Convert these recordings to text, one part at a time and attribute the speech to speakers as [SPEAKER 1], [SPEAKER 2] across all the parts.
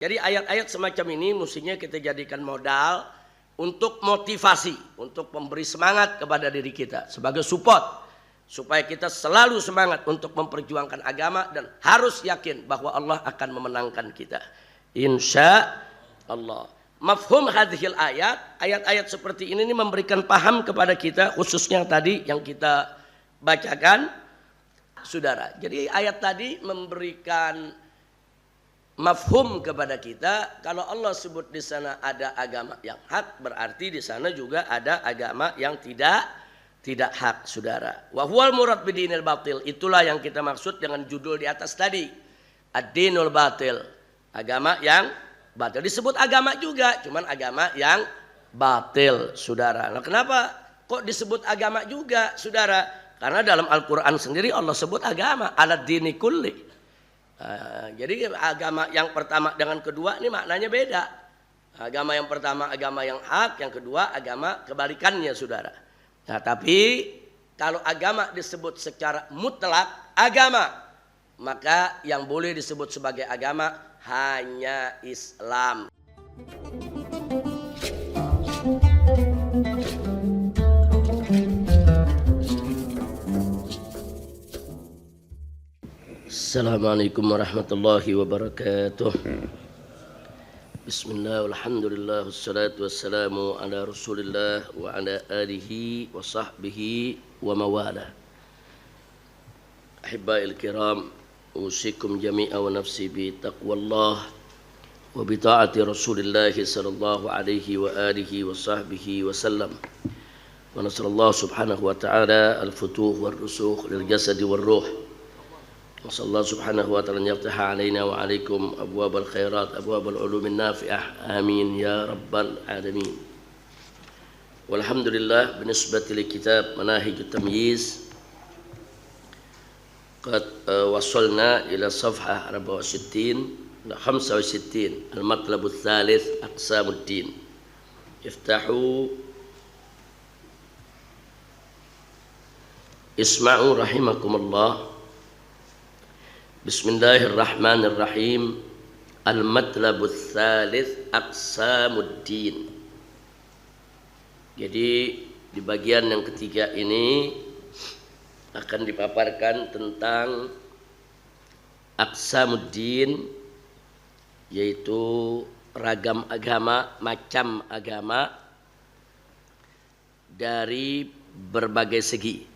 [SPEAKER 1] Jadi ayat-ayat semacam ini mestinya kita jadikan modal untuk motivasi, untuk memberi semangat kepada diri kita sebagai support supaya kita selalu semangat untuk memperjuangkan agama dan harus yakin bahwa Allah akan memenangkan kita. Insya Allah. Mafhum hadhil ayat seperti ini memberikan paham kepada kita, khususnya tadi yang kita bacakan, saudara. Jadi ayat tadi memberikan mafhum kepada kita, kalau Allah sebut di sana ada agama yang hak, berarti di sana juga ada agama yang tidak hak, saudara. Wa huwal murad bidinil batil, itulah yang kita maksud dengan judul di atas tadi. Ad-dinul batil, agama yang batil. Disebut agama juga, cuman agama yang batil, saudara. Nah, kenapa kok disebut agama juga, saudara? Karena dalam Al-Quran sendiri Allah sebut agama, alad dini kulli. Jadi agama yang pertama dengan kedua ini maknanya beda. Agama yang pertama agama yang hak, yang kedua agama kebalikannya, saudara. Nah, tapi kalau agama disebut secara mutlak agama, maka yang boleh disebut sebagai agama hanya Islam. Assalamualaikum warahmatullahi wabarakatuh. Bismillah, alhamdulillah, wassalatu wassalamu ala rasulillah wa ala alihi wa sahbihi wa mawala. Ahibba'il kiram, usikum jami'a wa nafsi bi taqwallah wa bi ta'ati rasulillah sallallahu alaihi wa alihi wa sahbihi wa sallam. Wa nasallallahu subhanahu wa ta'ala al-futuh wal rusukh lil jasadi wal ruh. Wasallallahu subhanahu wa ta'ala yaftaha alaina wa alaikum abwabal khairat abwabal ulumin nafi'ah amin ya rabbal alamin. Walhamdulillah binisbati li kitab manahijut tamyiz qad wasalna ila safhah 64 65 al-matlab ats-tsalits aqsamuddin. Iftahu isma'u rahimakumullah. Bismillahirrahmanirrahim. Al-matlabut tsalits aqsamuddin. Jadi di bagian yang ketiga ini akan dipaparkan tentang aqsamuddin, yaitu ragam agama, macam agama dari berbagai segi.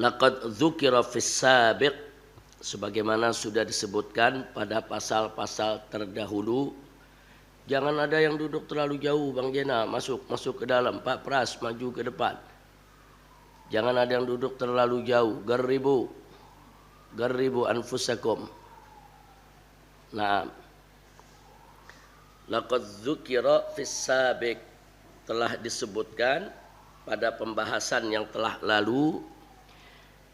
[SPEAKER 1] Laqad dzukira fis sabiq, sebagaimana sudah disebutkan pada pasal-pasal terdahulu. Jangan ada yang duduk terlalu jauh, Bang Jena, masuk ke dalam. Pak Pras maju ke depan. Jangan ada yang duduk terlalu jauh. Garribu anfusakum. Nah, laqad dzukira fis sabiq, telah disebutkan pada pembahasan yang telah lalu,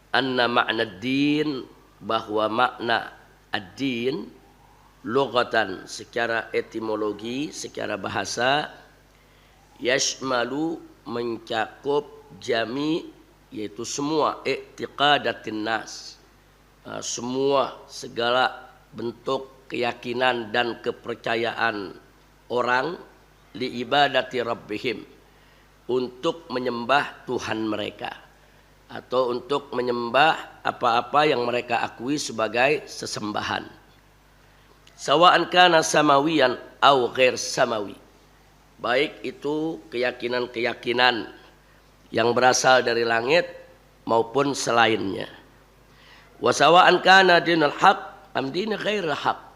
[SPEAKER 1] anna makna din, bahwa makna ad-din lughatan, secara etimologi, secara bahasa, yashmalu, mencakup, jami, yaitu semua, i'tiqadatin nas, semua segala bentuk keyakinan dan kepercayaan orang, li ibadati rabbihim, untuk menyembah Tuhan mereka, atau untuk menyembah apa-apa yang mereka akui sebagai sesembahan. Sawa'an kana samawiyan au ghair samawi, baik itu keyakinan-keyakinan yang berasal dari langit maupun selainnya. Wa sawa'an kana dinul haq am din ghairil haq,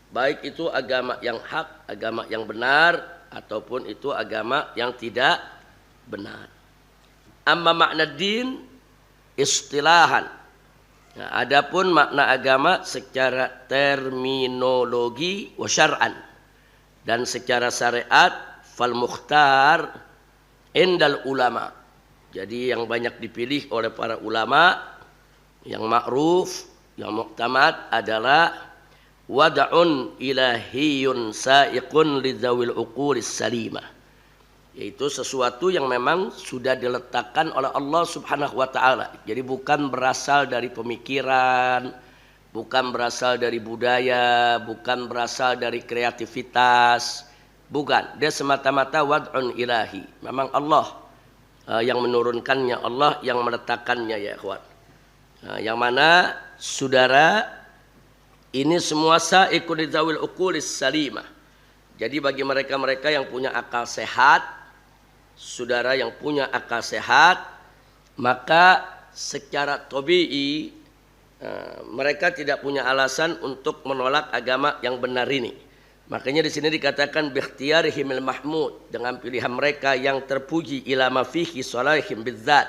[SPEAKER 1] baik itu agama yang hak, agama yang benar, ataupun itu agama yang tidak benar. Amma makna din istilahan. Nah, adapun makna agama secara terminologi wa syar'an, dan secara syariat, fal mukhtar indal ulama. Jadi yang banyak dipilih oleh para ulama, yang ma'ruf, yang muktamad adalah wad'un ilahiyun sa'iqun lidzawil uqulis salimah, yaitu sesuatu yang memang sudah diletakkan oleh Allah Subhanahu wa taala. Jadi bukan berasal dari pemikiran, bukan berasal dari budaya, bukan berasal dari kreativitas, bukan. Dia semata-mata wad'un ilahi. Memang Allah yang menurunkannya, Allah yang meletakkannya ya ikhwan. Yang mana saudara ini semua sa'iqul lidzawil uqulis salimah. Jadi bagi mereka-mereka yang punya akal sehat, saudara yang punya akal sehat, maka secara tabii mereka tidak punya alasan untuk menolak agama yang benar ini. Makanya di sini dikatakan bikhtiyarihimil mahmud, dengan pilihan mereka yang terpuji ila ma fihi salahihim bidzat.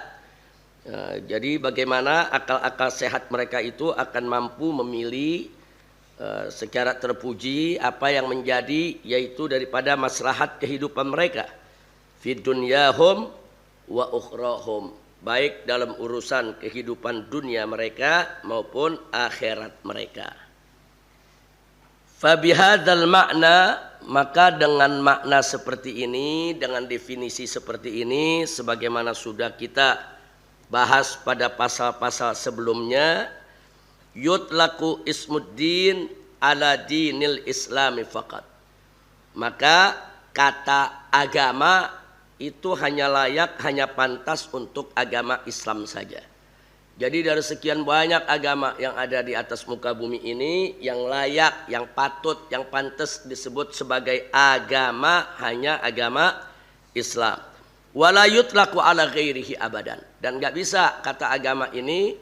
[SPEAKER 1] Jadi bagaimana akal-akal sehat mereka itu akan mampu memilih secara terpuji apa yang menjadi yaitu daripada maslahat kehidupan mereka fid dunyahum wa ukhrahum, baik dalam urusan kehidupan dunia mereka maupun akhirat mereka. Fabihadzal makna, maka dengan makna seperti ini, dengan definisi seperti ini, sebagaimana sudah kita bahas pada pasal-pasal sebelumnya, yutlaku ismuddin ala dinil islami faqat. Maka kata agama itu hanya layak, hanya pantas untuk agama Islam saja. Jadi dari sekian banyak agama yang ada di atas muka bumi ini, yang layak, yang patut, yang pantas disebut sebagai agama hanya agama Islam. Wala yutlaqu ala ghairihi abadan. Dan enggak bisa kata agama ini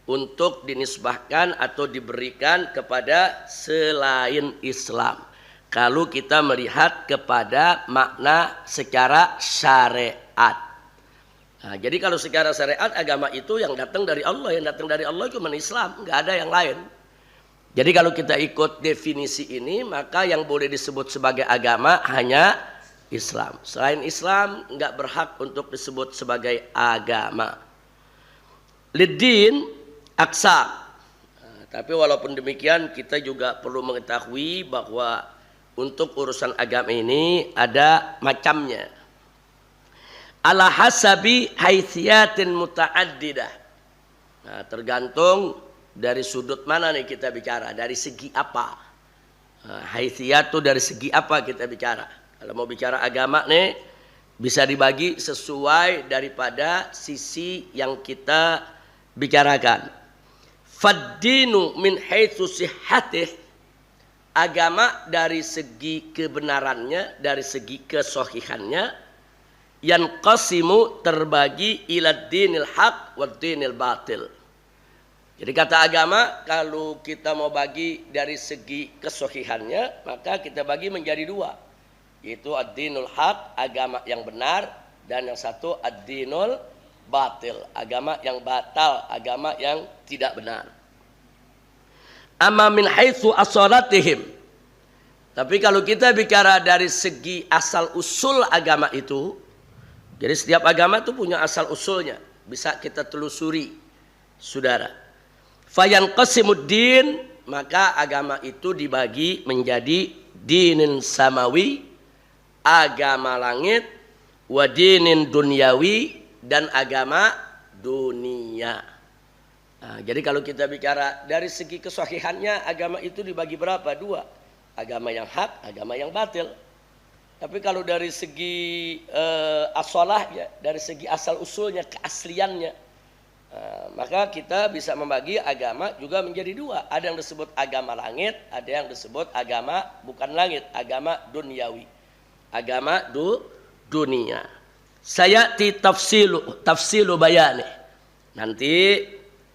[SPEAKER 1] untuk dinisbahkan atau diberikan kepada selain Islam. Kalau kita melihat kepada makna secara syariat. Nah, jadi kalau secara syariat agama itu yang datang dari Allah, yang datang dari Allah cuma Islam, nggak ada yang lain. Jadi kalau kita ikut definisi ini, maka yang boleh disebut sebagai agama hanya Islam. Selain Islam nggak berhak untuk disebut sebagai agama. Lidin aksa. Nah, tapi walaupun demikian kita juga perlu mengetahui bahwa untuk urusan agama ini ada macamnya. Ala hasabi haithiyatin muta'addidah. Nah, tergantung dari sudut mana nih kita bicara, dari segi apa. Nah, haithiyat itu dari segi apa kita bicara. Kalau mau bicara agama nih bisa dibagi sesuai daripada sisi yang kita bicarakan. Faddinu min haitsu sihhatih, agama dari segi kebenarannya, dari segi kesohihannya, yanqasimu terbagi ila dinil haq wa dinil batil. Jadi kata agama kalau kita mau bagi dari segi kesohihannya, maka kita bagi menjadi dua, yaitu ad-dinul haq, agama yang benar, dan yang satu ad-dinul batil, agama yang batal, agama yang tidak benar. Amma min haitsu asalatihim. Tapi kalau kita bicara dari segi asal usul agama itu, jadi setiap agama itu punya asal usulnya, bisa kita telusuri, saudara. Fayanqasimuddin, maka agama itu dibagi menjadi dinin samawi, agama langit, wa dinin dunyawi, dan agama dunia. Nah, jadi kalau kita bicara dari segi kesahihannya, agama itu dibagi berapa? Dua. Agama yang hak, agama yang batil. Tapi kalau dari segi asolahnya, dari segi asal usulnya, keasliannya, maka kita bisa membagi agama juga menjadi dua. Ada yang disebut agama langit, ada yang disebut agama bukan langit, agama duniawi. Agama dunia. Saya tafsilu bayani. Nanti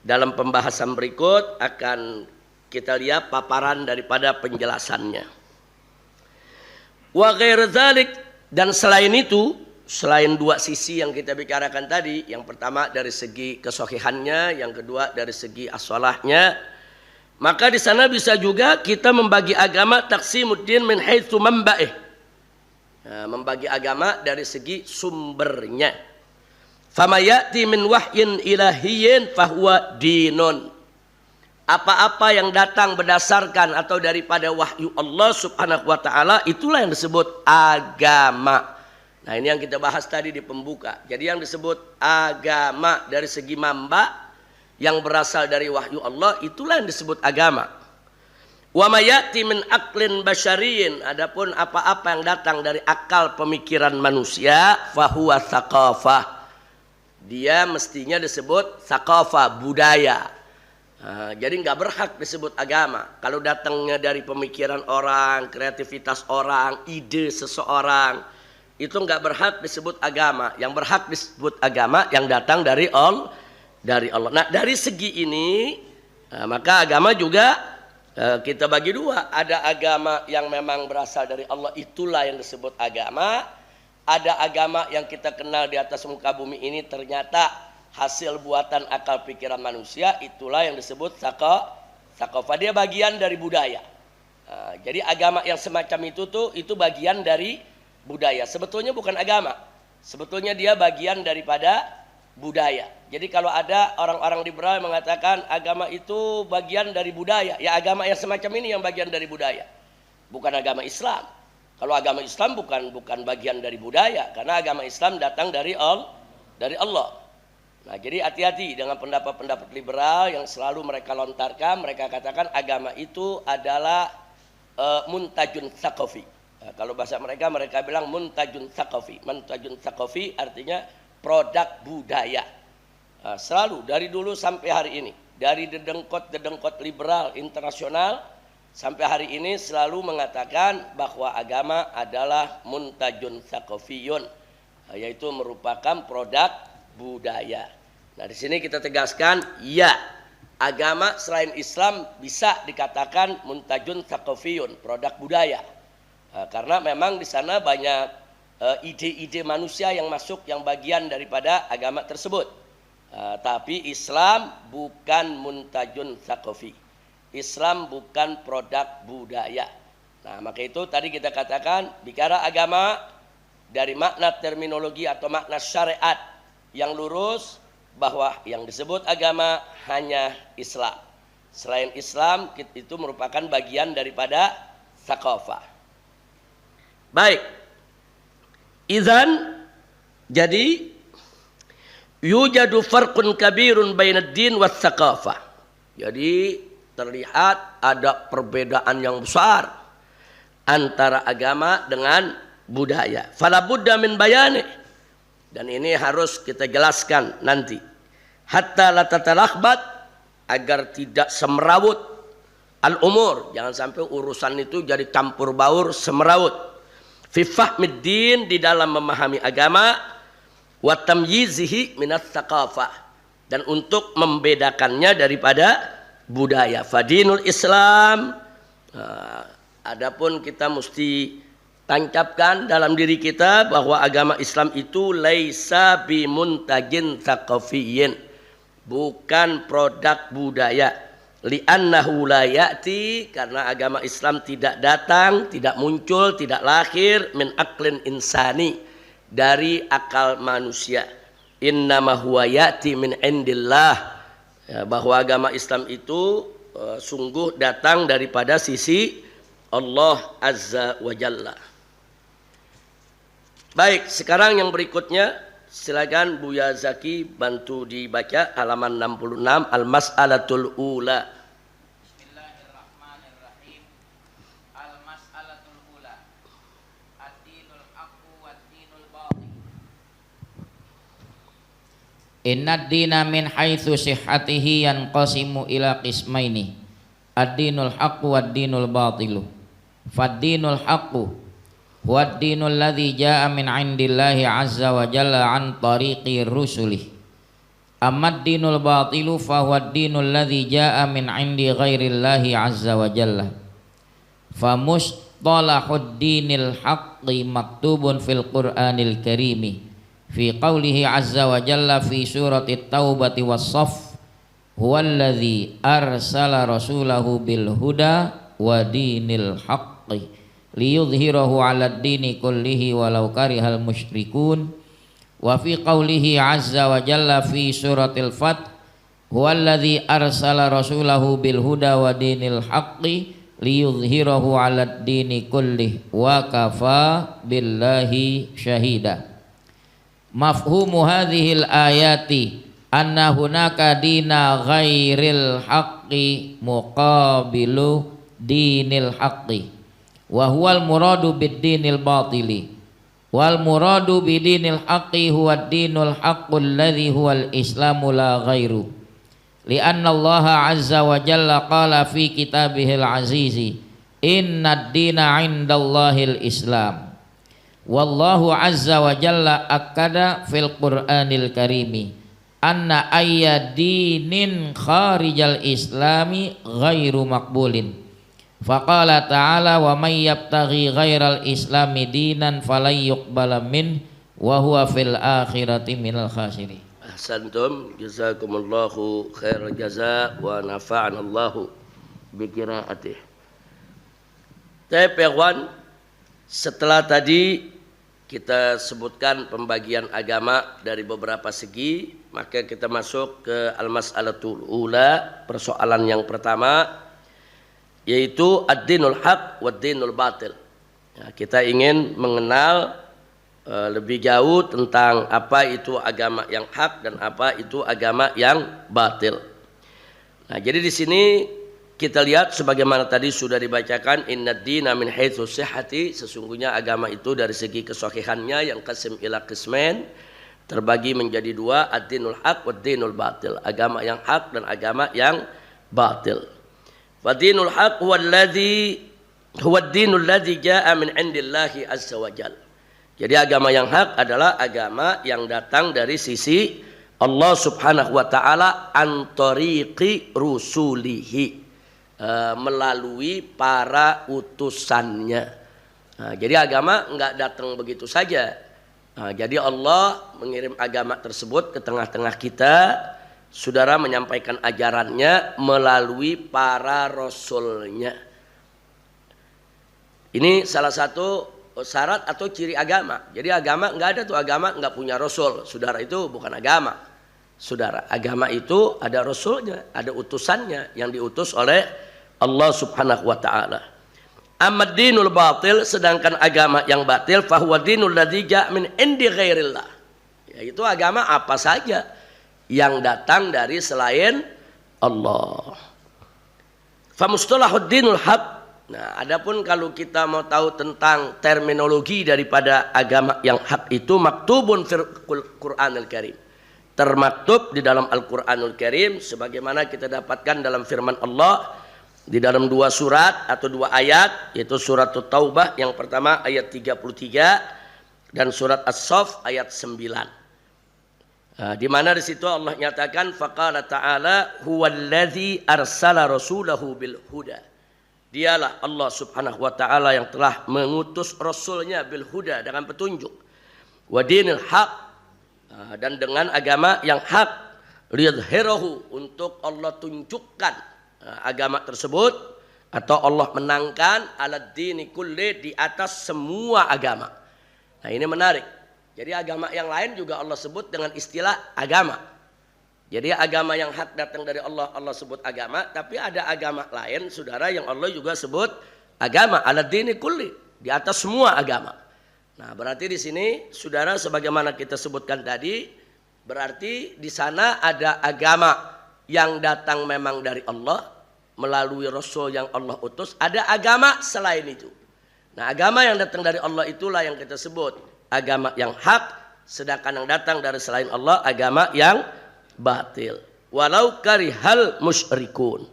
[SPEAKER 1] dalam pembahasan berikut akan kita lihat paparan daripada penjelasannya. Wa ghair dzalik, dan selain itu, selain dua sisi yang kita bicarakan tadi, yang pertama dari segi kesohihannya, yang kedua dari segi as-salahnya, maka di sana bisa juga kita membagi agama taqsimuddin min haitsu manba'ih. Nah, membagi agama dari segi sumbernya. Fama ya'ti min wahyin ilahiyyin fahuwa dinun. Apa-apa yang datang berdasarkan atau daripada wahyu Allah Subhanahu wa taala, itulah yang disebut agama. Nah, ini yang kita bahas tadi di pembuka. Jadi yang disebut agama dari segi mamba yang berasal dari wahyu Allah, itulah yang disebut agama. Wa ma ya'ti min aqlin basyariyin, adapun apa-apa yang datang dari akal pemikiran manusia, fahuwa tsaqafah, dia mestinya disebut tsaqafah, budaya. Jadi nggak berhak disebut agama kalau datangnya dari pemikiran orang, kreativitas orang, ide seseorang, itu nggak berhak disebut agama. Yang berhak disebut agama yang datang dari Allah. Nah, dari segi ini maka agama juga kita bagi dua. Ada agama yang memang berasal dari Allah, itulah yang disebut agama. Ada agama yang kita kenal di atas muka bumi ini ternyata hasil buatan akal pikiran manusia, itulah yang disebut tsaqafah. Dia bagian dari budaya. Jadi agama yang semacam itu bagian dari budaya. Sebetulnya bukan agama. Sebetulnya dia bagian daripada budaya. Jadi kalau ada orang-orang liberal yang mengatakan agama itu bagian dari budaya, ya agama yang semacam ini yang bagian dari budaya, bukan agama Islam. Kalau agama Islam bukan bagian dari budaya, karena agama Islam datang dari Allah. Nah, jadi hati-hati dengan pendapat-pendapat liberal yang selalu mereka lontarkan. Mereka katakan agama itu adalah muntajun tsaqafi. Nah, kalau bahasa mereka bilang muntajun tsaqafi. Muntajun tsaqafi artinya produk budaya. Nah, selalu dari dulu sampai hari ini, dari dedengkot liberal internasional sampai hari ini selalu mengatakan bahwa agama adalah muntajun tsaqafiyun, yaitu merupakan produk budaya. Nah, di sini kita tegaskan, ya, agama selain Islam bisa dikatakan muntajun tsaqafiyun, produk budaya. Karena memang di sana banyak ide-ide manusia yang masuk yang bagian daripada agama tersebut. Tapi Islam bukan muntajun tsaqafi. Islam bukan produk budaya. Nah, maka itu tadi kita katakan bicara agama dari makna terminologi atau makna syariat yang lurus, bahwa yang disebut agama hanya Islam. Selain Islam itu merupakan bagian daripada tsaqafah. Baik. Idzan, jadi yujadu farqun kabirun bainad din was tsaqafah. Jadi terlihat ada perbedaan yang besar antara agama dengan budaya. Fala budda min bayani. Dan ini harus kita jelaskan nanti. Hatta la tatalakhbat, agar tidak semrawut al-umur. Jangan sampai urusan itu jadi campur baur, semrawut. Fi fahmid din, di dalam memahami agama, wa tamyizihi minat tsaqafah, dan untuk membedakannya daripada budaya. Fadinul Islam, adapun kita mesti tancapkan dalam diri kita bahwa agama Islam itu laisa bimuntajin tsaqafiyyin, bukan produk budaya. Li'annahu la ya'ti, karena agama Islam tidak datang, tidak muncul, tidak lahir min aqlin insani, dari akal manusia. Innama huwa ya'ti min indillah, bahwa agama Islam itu sungguh datang daripada sisi Allah Azza wa Jalla. Baik, sekarang yang berikutnya silakan Buya Zaki bantu dibaca halaman 66, al-mas'alatul ula.
[SPEAKER 2] Bismillahirrahmanirrahim. Al-mas'alatul ula. Ad-dinul haqqu wad-dinul batil. Innad dina min haitsu sihhatihi yanqasimu ila qismaini. Ad-dinul haqqu wad-dinul batilu. Fad-dinul haqqu huwa ad-dinul ladzi jaa'a min 'indillahi 'azza wa jalla 'an tariqi rusulih. Amma ad-dinul batilu fa huwa ad-dinul ladzi jaa'a min 'indi ghairillahi 'azza wa jalla. Fa mustalahud dinil haqqi maktubun fil Qur'anil Karimi fi qawlihi 'azza wa jalla fi surati at-taubati was-saff huwallazi arsala rasulahu bil huda wa dinil haqqi liyudhhirahu 'alad dini kullihi walau karihal musyrikun. Wa fi qawlihi 'azza wa jalla fi suratil Fath huwallazi arsala rasulahu bil huda wa dinil haqqi liyudhhirahu 'alad dini kullihi wa kafa billahi syahida. Mafhumu hadhil ayati anna hunaka dina ghairil haqqi muqabilu dinil haqqi wa huwal muradu bid dinil batili wal muradu bidinil haqqi huwa dinul haqqul ladzi huwal islamu la ghairu li'anna Allah azza wa jalla qala fi kitabihil azizi innad dina 'indallahil islam wallahu azza wa jalla akkada fil qur'anil karimi anna ayya dinin kharijal islami ghairu maqbulin faqala ta'ala wa may yabtaghi ghairal islami dinan falan yuqbala min wa huwa fil akhirati minal khasirin.
[SPEAKER 1] Ahsantum, jazakumullahu khairal jaza wa nafa'ana Allahu bi qiraatih. Ikhwan, setelah tadi kita sebutkan pembagian agama dari beberapa segi, maka kita masuk ke al-mas'alatul ula, persoalan yang pertama, yaitu ad-dinul haq wa ad-dinul batil. Ya, kita ingin mengenal lebih jauh tentang apa itu agama yang hak dan apa itu agama yang batil. Nah, jadi di sini kita lihat sebagaimana tadi sudah dibacakan, innad dina min haitsu sihhati, sesungguhnya agama itu dari segi kesahihannya yang qasim ila qismain, terbagi menjadi dua, ad-dinul haq wa ad-dinul batil, agama yang hak dan agama yang batil. Fadinul haq huwa ad-dinul ladzi jaa min 'indillahi azza wa jalla. Jadi agama yang hak adalah agama yang datang dari sisi Allah Subhanahu wa taala an tariqi rusulihi, melalui para utusannya. Nah, jadi agama enggak datang begitu saja. Nah, jadi Allah mengirim agama tersebut ke tengah-tengah kita. Saudara menyampaikan ajarannya melalui para rasulnya. Ini salah satu syarat atau ciri agama. Jadi agama enggak ada tuh agama enggak punya rasul. Saudara, itu bukan agama. Saudara, agama itu ada rasulnya, ada utusannya yang diutus oleh Allah Subhanahu wa taala. Amad dinul batil, sedangkan agama yang batil fahuwa dinul ladzi ja'a min indi ghairillah. Yaitu agama apa saja yang datang dari selain Allah. Fa mustalahud dinul haq. Nah, adapun kalau kita mau tahu tentang terminologi daripada agama yang hak itu, maktubun fil Qur'anil Karim. Termaktub di dalam Al-Qur'anul Karim sebagaimana kita dapatkan dalam firman Allah di dalam dua surat atau dua ayat, yaitu surat Taubah yang pertama ayat 33 dan surat As-Saff ayat 9. Di mana di situ Allah nyatakan faqala ta'ala huwallazi arsala rasulahu bil huda. Dialah Allah Subhanahu wa taala yang telah mengutus rasulnya bil huda, dengan petunjuk. Wa dinil haq, dan dengan agama yang hak, liyadhhirahu, untuk Allah tunjukkan agama tersebut, atau Allah menangkan ala dini kulli, di atas semua agama. Nah, ini menarik. Jadi agama yang lain juga Allah sebut dengan istilah agama. Jadi agama yang hak datang dari Allah, Allah sebut agama. Tapi ada agama lain, saudara, yang Allah juga sebut agama. Ala dini kulli, di atas semua agama. Nah, berarti di sini, saudara, sebagaimana kita sebutkan tadi, berarti di sana ada agama yang datang memang dari Allah melalui Rasul yang Allah utus. Ada agama selain itu. Nah, agama yang datang dari Allah itulah yang kita sebut agama yang hak, sedangkan yang datang dari selain Allah agama yang batil. Walau karihal musyrikun.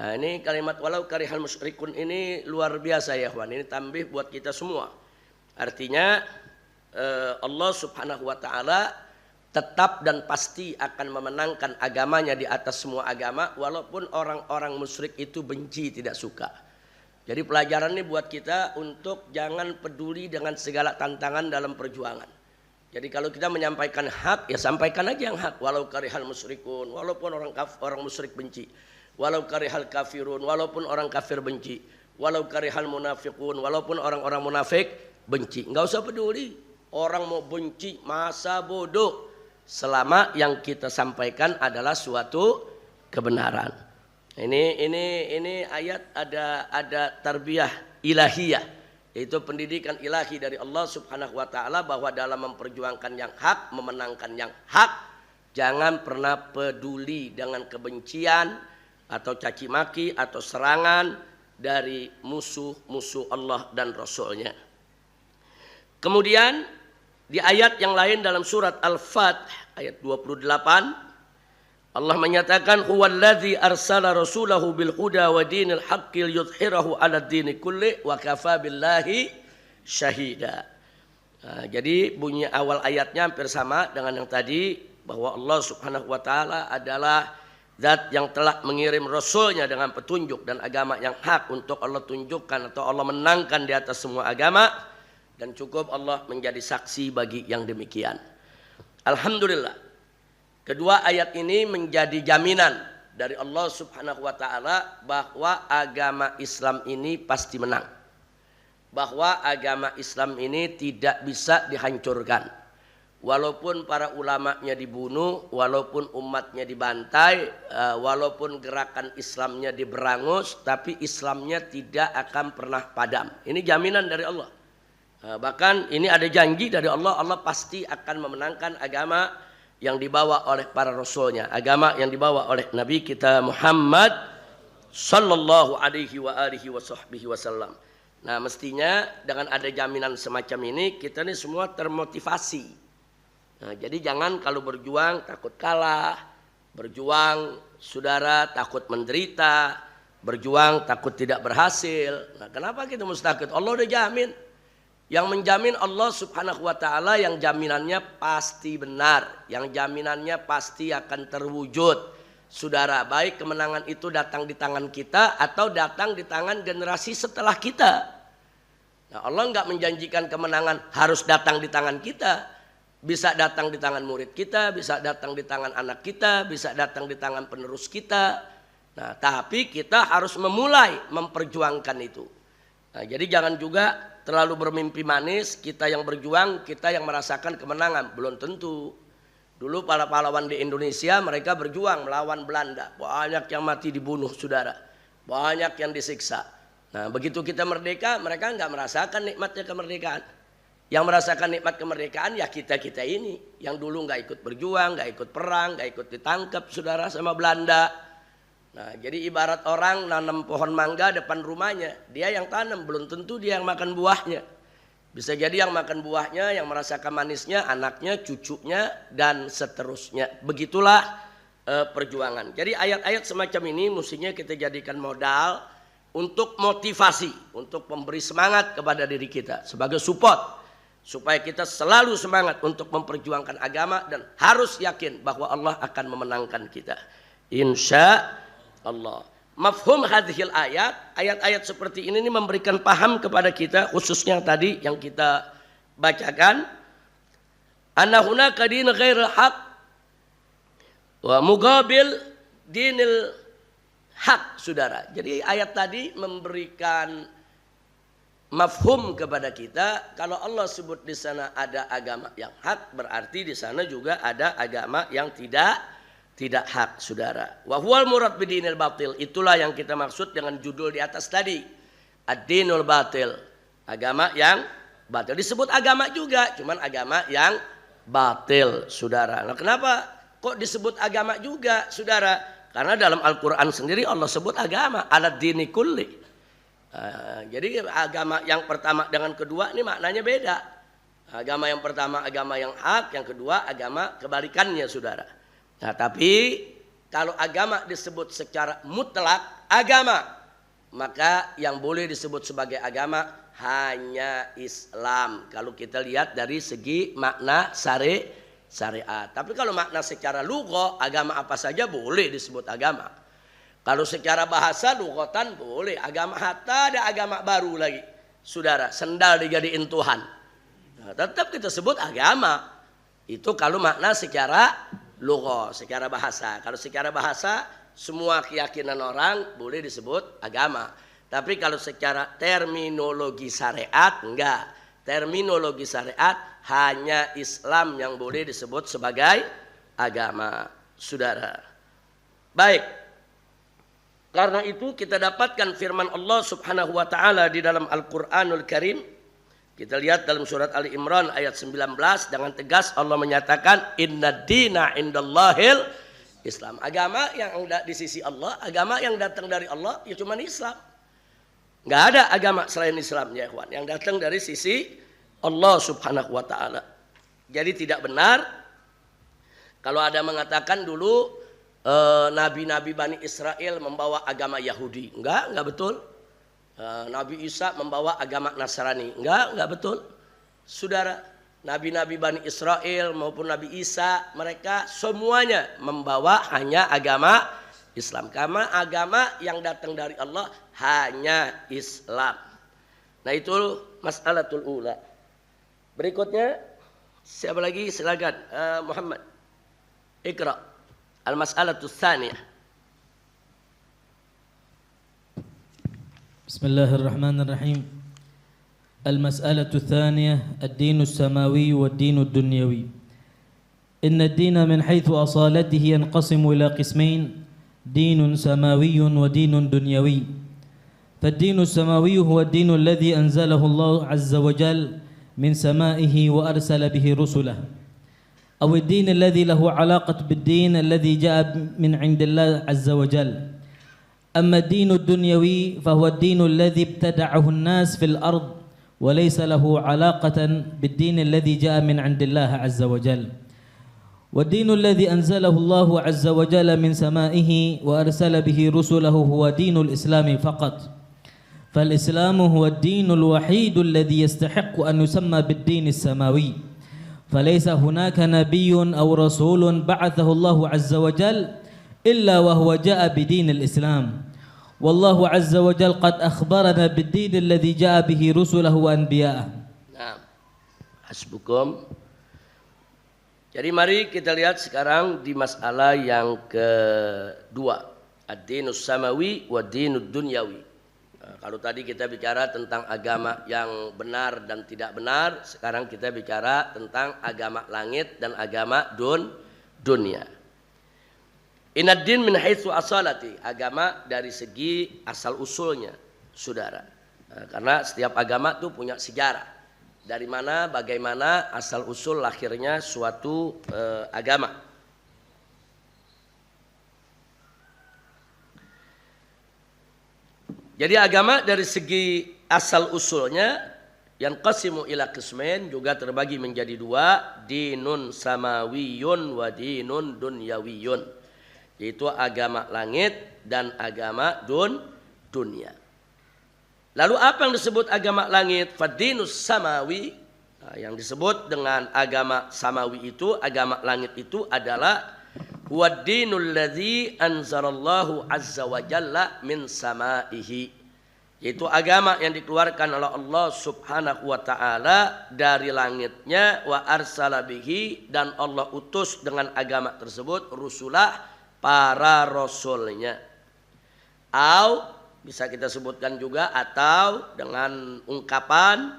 [SPEAKER 1] Nah, ini kalimat walau karihal musyrikun ini luar biasa ya kawan. Ini tambih buat kita semua. Artinya Allah Subhanahu wa taala tetap dan pasti akan memenangkan agamanya di atas semua agama, walaupun orang-orang musyrik itu benci, tidak suka. Jadi pelajaran ini buat kita untuk jangan peduli dengan segala tantangan dalam perjuangan. Jadi kalau kita menyampaikan hak, ya sampaikan aja yang hak. Walau karihal musyrikun, walaupun orang musyrik benci. Walau karihal kafirun, walaupun orang kafir benci. Walau karihal munafiqun, walaupun orang-orang munafik benci. Enggak usah peduli. Orang mau benci, masa bodoh. Selama yang kita sampaikan adalah suatu kebenaran. Ini ayat ada tarbiyah ilahiyah, yaitu pendidikan ilahi dari Allah Subhanahu wa taala bahwa dalam memperjuangkan yang hak, memenangkan yang hak, Jangan pernah peduli dengan kebencian atau caci maki atau serangan dari musuh-musuh Allah dan Rasulnya. Kemudian di ayat yang lain dalam surat Al-Fath ayat 28 Allah menyatakan huwallazi arsala rasulahu bil huda wa dinil haqqi liyudhhirahu 'ala dini kulli wa kafa billahi syahida. Nah, jadi bunyi awal ayatnya hampir sama dengan yang tadi, bahwa Allah Subhanahu wa taala adalah zat yang telah mengirim rasulnya dengan petunjuk dan agama yang hak untuk Allah tunjukkan atau Allah menangkan di atas semua agama, dan cukup Allah menjadi saksi bagi yang demikian. Alhamdulillah, kedua ayat ini menjadi jaminan dari Allah Subhanahu wa taala bahwa agama Islam ini pasti menang. Bahwa agama Islam ini tidak bisa dihancurkan. Walaupun para ulamanya dibunuh, walaupun umatnya dibantai, walaupun gerakan Islamnya diberangus, tapi Islamnya tidak akan pernah padam. Ini jaminan dari Allah. Bahkan ini ada janji dari Allah, Allah pasti akan memenangkan agama yang dibawa oleh para rasulnya, agama yang dibawa oleh Nabi kita Muhammad sallallahu alaihi wa alihi wa sahbihi wasallam. Nah, mestinya dengan ada jaminan semacam ini, kita ini semua termotivasi. Nah, jadi jangan kalau berjuang takut kalah, berjuang saudara takut menderita, berjuang takut tidak berhasil. Nah, kenapa kita mesti takut? Allah udah jamin. Yang menjamin Allah Subhanahu wa taala, yang jaminannya pasti benar, yang jaminannya pasti akan terwujud. Saudara, baik kemenangan itu datang di tangan kita atau datang di tangan generasi setelah kita. Nah, Allah enggak menjanjikan kemenangan harus datang di tangan kita. Bisa datang di tangan murid kita, bisa datang di tangan anak kita, bisa datang di tangan penerus kita. Nah, tapi kita harus memulai memperjuangkan itu. Nah, jadi jangan juga terlalu bermimpi manis, kita yang berjuang, kita yang merasakan kemenangan. Belum tentu. Dulu para pahlawan di Indonesia, mereka berjuang melawan Belanda. Banyak yang mati dibunuh, saudara. Banyak yang disiksa. Nah, begitu kita merdeka, mereka enggak merasakan nikmatnya kemerdekaan. Yang merasakan nikmat kemerdekaan ya kita-kita ini. Yang dulu enggak ikut berjuang, enggak ikut perang, enggak ikut ditangkap, saudara, sama Belanda. Nah, jadi ibarat orang nanam pohon mangga depan rumahnya, dia yang tanam, belum tentu dia yang makan buahnya. Bisa jadi yang makan buahnya, yang merasakan manisnya, anaknya, cucunya, dan seterusnya. Begitulah perjuangan. Jadi ayat-ayat semacam ini mestinya kita jadikan modal untuk motivasi, untuk memberi semangat kepada diri kita sebagai support, supaya kita selalu semangat untuk memperjuangkan agama dan harus yakin bahwa Allah akan memenangkan kita. Insya Allah. Mafhum hadhil ayat seperti ini memberikan paham kepada kita, khususnya yang tadi yang kita bacakan. Anna hunaka din ghairil haq wa muqabil dinil haq, saudara. Jadi ayat tadi memberikan mafhum kepada kita, kalau Allah sebut di sana ada agama yang hak, berarti di sana juga ada agama yang tidak hak, saudara. Wa huwal murad bidinil batil, itulah yang kita maksud dengan judul di atas tadi. Ad-dinul batil, agama yang batil. Disebut agama juga, cuman agama yang batil, saudara. Nah, kenapa kok disebut agama juga, saudara? Karena dalam Al-Qur'an sendiri Allah sebut agama ala dini kulli. Jadi agama yang pertama dengan kedua ini maknanya beda. Agama yang pertama agama yang hak, yang kedua agama kebalikannya, saudara. Nah, tapi kalau agama disebut secara mutlak agama, maka yang boleh disebut sebagai agama hanya Islam. Kalau kita lihat dari segi makna syariat. Tapi kalau makna secara lugha, agama apa saja boleh disebut agama. Kalau secara bahasa lughatan boleh, agama hatta ada agama baru lagi. Saudara, sendal dijadiin Tuhan. Nah, tetap kita sebut agama. Itu kalau makna secara lugha, secara bahasa. Kalau secara bahasa semua keyakinan orang boleh disebut agama. Tapi kalau secara terminologi syariat enggak. Terminologi syariat hanya Islam yang boleh disebut sebagai agama, saudara. Baik. Karena itu kita dapatkan firman Allah Subhanahu wa taala di dalam Al-Qur'anul Karim Kita lihat dalam surat Ali Imran ayat 19 dengan tegas Allah menyatakan inna dina indallahil Islam. Agama yang di sisi Allah, agama yang datang dari Allah ya cuma Islam. Enggak ada agama selain Islam ya ikhwan yang datang dari sisi Allah Subhanahu wa taala. Jadi tidak benar kalau ada mengatakan dulu nabi-nabi Bani Israel membawa agama Yahudi. Enggak betul. Nabi Isa membawa agama Nasrani. Enggak betul. Saudara, nabi-nabi Bani Israel maupun Nabi Isa, mereka semuanya membawa hanya agama Islam. Karena agama yang datang dari Allah hanya Islam. Nah itu mas'alatul ula. Berikutnya, siapa lagi? Silakan Muhammad. Iqra. Al-mas'alatul tsaniyah.
[SPEAKER 3] بسم الله الرحمن الرحيم. المسألة الثانية الدين السماوي والدين الدنيوي. إن الدين من حيث أصالته ينقسم إلى قسمين دين سماوي ودين دنيوي. فالدين السماوي هو الدين الذي أنزله الله عز وجل من سمائه وأرسل به رسله، أو الدين الذي له علاقة بالدين الذي جاء من عند الله عز وجل. أما الدين الدنيوي فهو الدين الذي ابتدعه الناس في الأرض وليس له علاقة بالدين الذي جاء من عند الله عز وجل. والدين الذي أنزله الله عز وجل من سمائه وأرسل به رسله هو دين الإسلام فقط. فالإسلام هو الدين الوحيد الذي يستحق أن يسمى بالدين السماوي، فليس هناك نبي أو رسول بعثه الله عز وجل إلا وهو جاء بدين الإسلام. والله عز وجل قد أخبرنا بالدين الذي جاء به رسله وأنبياءه.
[SPEAKER 1] Nah, hasbukum. Jadi mari kita lihat sekarang di masalah yang kedua, ad-dinus samawi wa dinud dunyawi. Nah, kalau tadi kita bicara tentang agama yang benar dan tidak benar, sekarang kita bicara tentang agama langit dan agama dunia. Inad din min haitsu asalati, agama dari segi asal usulnya, saudara. Nah, karena setiap agama itu punya sejarah. Dari mana, bagaimana asal usul lahirnya suatu agama. Jadi agama dari segi asal usulnya yang qasimu ila qismain juga terbagi menjadi dua, dinun samawiyun wa dinun dunyawiyun. Yaitu agama langit dan agama dunia. Lalu apa yang disebut agama langit? Fadinus samawi. Nah, yang disebut dengan agama samawi itu, agama langit itu adalah waddinul ladzi anzalallahu azza wa jalla min samaihi. Yaitu agama yang dikeluarkan oleh Allah Subhanahu wa taala dari langitnya, wa arsala bihi, dan Allah utus dengan agama tersebut rusulah, para rasulnya. Atau bisa kita sebutkan juga atau dengan ungkapan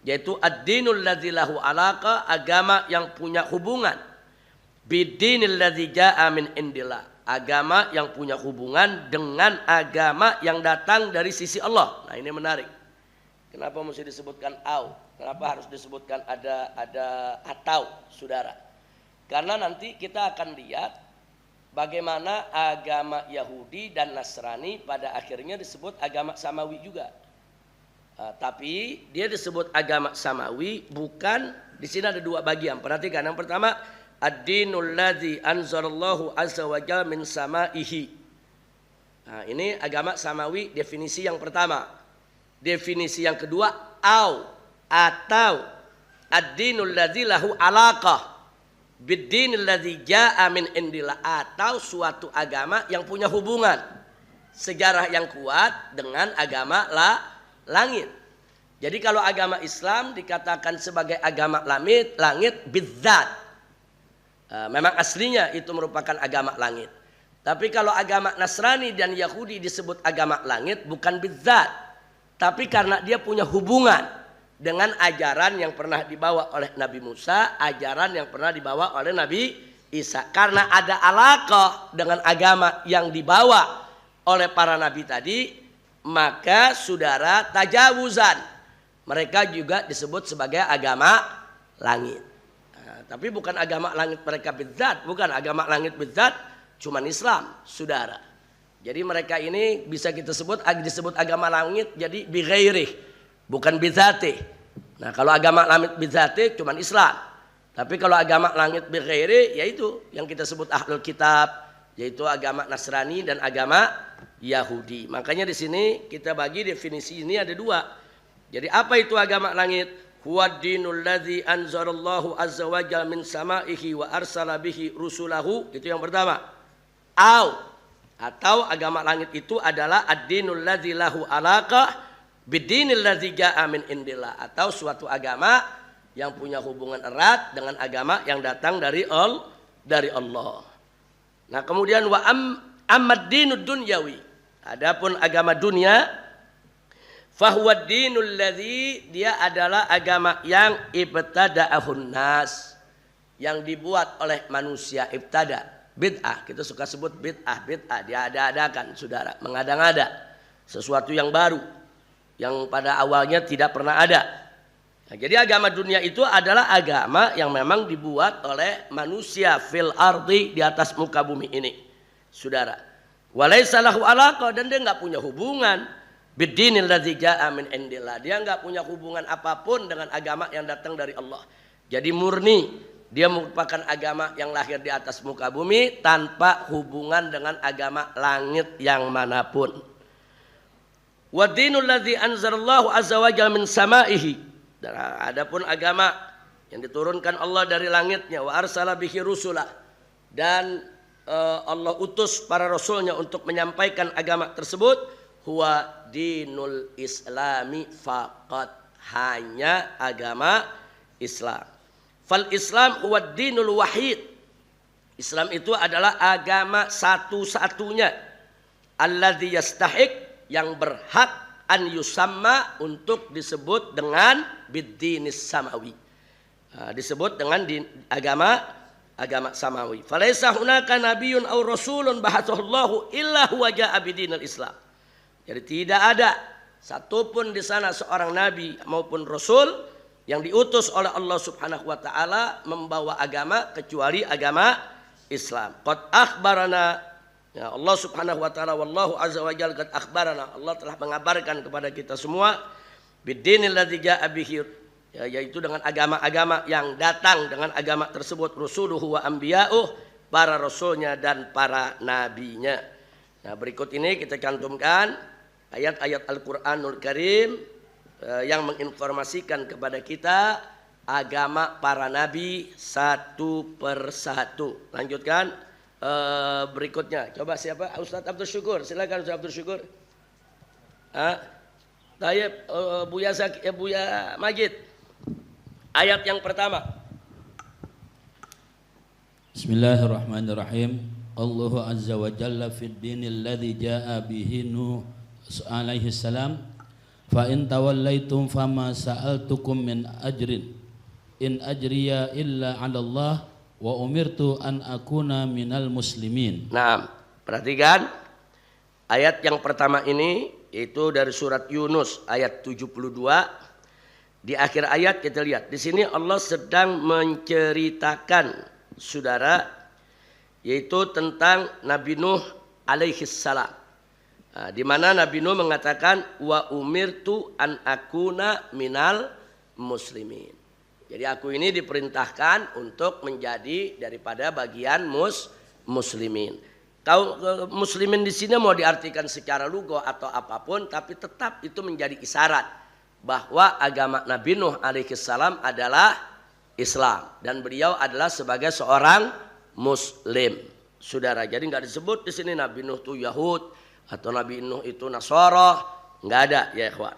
[SPEAKER 1] yaitu ad-dinul ladzi lahu alaqa, agama yang punya hubungan bidinil ladzi jaa'a min indillah, agama yang punya hubungan dengan agama yang datang dari sisi Allah. Nah, ini menarik. Kenapa mesti disebutkan au? Kenapa harus disebutkan ada atau, saudara? Karena nanti kita akan lihat bagaimana agama Yahudi dan Nasrani pada akhirnya disebut agama samawi juga. Tapi dia disebut agama samawi bukan, di sini ada dua bagian. Perhatikan, yang pertama ad-dinul ladzi anzalallahu azza wa jalla min samaihi. Nah, ini agama samawi definisi yang pertama. Definisi yang kedua atau ad-dinul ladzi lahu alaqah biddinil ladzi jaa'a min indillah, atau suatu agama yang punya hubungan sejarah yang kuat dengan agama langit. Jadi kalau agama Islam dikatakan sebagai agama langit bidzat. Memang aslinya itu merupakan agama langit. Tapi kalau agama Nasrani dan Yahudi disebut agama langit bukan bidzat, tapi karena dia punya hubungan dengan ajaran yang pernah dibawa oleh Nabi Musa, ajaran yang pernah dibawa oleh Nabi Isa. Karena ada alaqah dengan agama yang dibawa oleh para nabi tadi, maka saudara tajawuzan, mereka juga disebut sebagai agama langit. Nah, tapi bukan agama langit mereka bidzat, bukan agama langit bidzat, cuman Islam, saudara. Jadi mereka ini bisa kita sebut disebut agama langit jadi bighairih, bukan bidzatih. Nah, kalau agama langit bidzatih cuman Islam. Tapi kalau agama langit bighairih yaitu yang kita sebut ahlul kitab, yaitu agama Nasrani dan agama Yahudi. Makanya di sini kita bagi definisi ini ada dua. Jadi apa itu agama langit? Huwa dinul ladzi anzalallahu azza wa jalla min samaihi wa arsala bihi rusulahu. Itu yang pertama. Atau agama langit itu adalah ad-dinul ladzi lahu alaqah bid-dinil ladzi jaa min indillah, atau suatu agama yang punya hubungan erat dengan agama yang datang dari Allah. Nah, kemudian wa ammad dinud dunyawi. Adapun agama dunia, fahuwa dinul ladzi, dia adalah agama yang ibtada'ahun nas, yang dibuat oleh manusia. Ibtada, bid'ah, kita suka sebut bid'ah, dia ada-adakan, saudara, mengada-ngada sesuatu yang baru yang pada awalnya tidak pernah ada. Nah, jadi agama dunia itu adalah agama yang memang dibuat oleh manusia fil ardi, di atas muka bumi ini, saudara. Walaysa lahu alaqah, dan dia nggak punya hubungan bid-dinil ladzi jaa min indillah. Dia nggak punya hubungan apapun dengan agama yang datang dari Allah. Jadi murni dia merupakan agama yang lahir di atas muka bumi tanpa hubungan dengan agama langit yang manapun. Wa dinul ladzi anzalallahu azza wa jalla min samaihi. Dan adapun agama yang diturunkan Allah dari langitnya, wa arsala bihi rusulah, dan Allah utus para rasulnya untuk menyampaikan agama tersebut, huwa dinul islami faqat, hanya agama Islam. Fal Islam huwa dinul wahid. Islam itu adalah agama satu-satunya, alladzi yastahiq, yang berhak an yusamma, untuk disebut dengan bid-dinis samawi, disebut dengan agama samawi. Falaisa hunaka nabiyyun aw rasulun ba'athallahu illa huwa jaa bidinil Islam. Jadi tidak ada satupun di sana seorang nabi maupun rasul yang diutus oleh Allah Subhanahu wa taala membawa agama kecuali agama Islam. Qad akhbarana, ya, Allah Subhanahu wa taala, wallahu azza wa jalla qad akhbarana, Allah telah mengabarkan kepada kita semua bid-dinil ladzi jaa bihi, yaitu dengan agama-agama yang datang dengan agama tersebut, rusuluhu wa anbiya'uh, para rasulnya dan para nabinya. Nah, berikut ini kita cantumkan ayat-ayat Al-Qur'anul Karim yang menginformasikan kepada kita agama para nabi satu persatu. Lanjutkan. Berikutnya, coba siapa? Ustadz Abdul Syukur, silakan Ustadz Abdul Syukur. Tayyib, Buya Majid, ayat yang pertama.
[SPEAKER 4] Bismillahirrahmanirrahim. Allahu azza wa jalla fid dinil ladzi jaa bihi Nuh alaihi salam, fa in tawallaitum fama sa'altukum min ajrin in ajriya illa 'ala Allah wa umirtu an akuna minal muslimin.
[SPEAKER 1] Nah, perhatikan ayat yang pertama ini, itu dari surat Yunus ayat 72. Di akhir ayat kita lihat di sini Allah sedang menceritakan, saudara, yaitu tentang Nabi Nuh alaihi salam. Nah, di mana Nabi Nuh mengatakan wa umirtu an akuna minal muslimin. Jadi aku ini diperintahkan untuk menjadi daripada bagian muslimin. Kau muslimin di sini mau diartikan secara lugo atau apapun, tapi tetap itu menjadi isyarat bahwa agama Nabi Nuh alaihi salam adalah Islam dan beliau adalah sebagai seorang muslim. Saudara, jadi enggak disebut di sini Nabi Nuh itu Yahud atau Nabi Nuh itu Nasara, enggak ada ya ikhwan.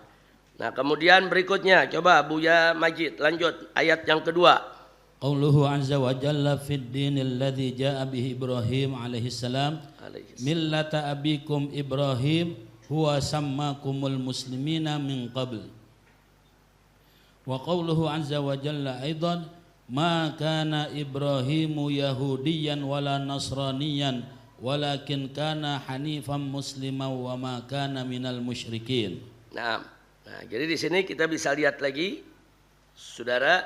[SPEAKER 1] Nah, kemudian berikutnya coba Buya Majid lanjut ayat yang kedua.
[SPEAKER 4] Qauluhu azza wa jalla fid dinil ladzi jaa bihi Ibrahim alaihi salam millata abikum Ibrahim huwa sammakumul muslimina min qabl. Wa qauluhu azza wa jalla aidan ma kana Ibrahimu yahudiyan wala nasraniyan walakin kana hanifan musliman wa ma kana minal musyrikin.
[SPEAKER 1] Nah, Nah, jadi di sini kita bisa lihat lagi, saudara,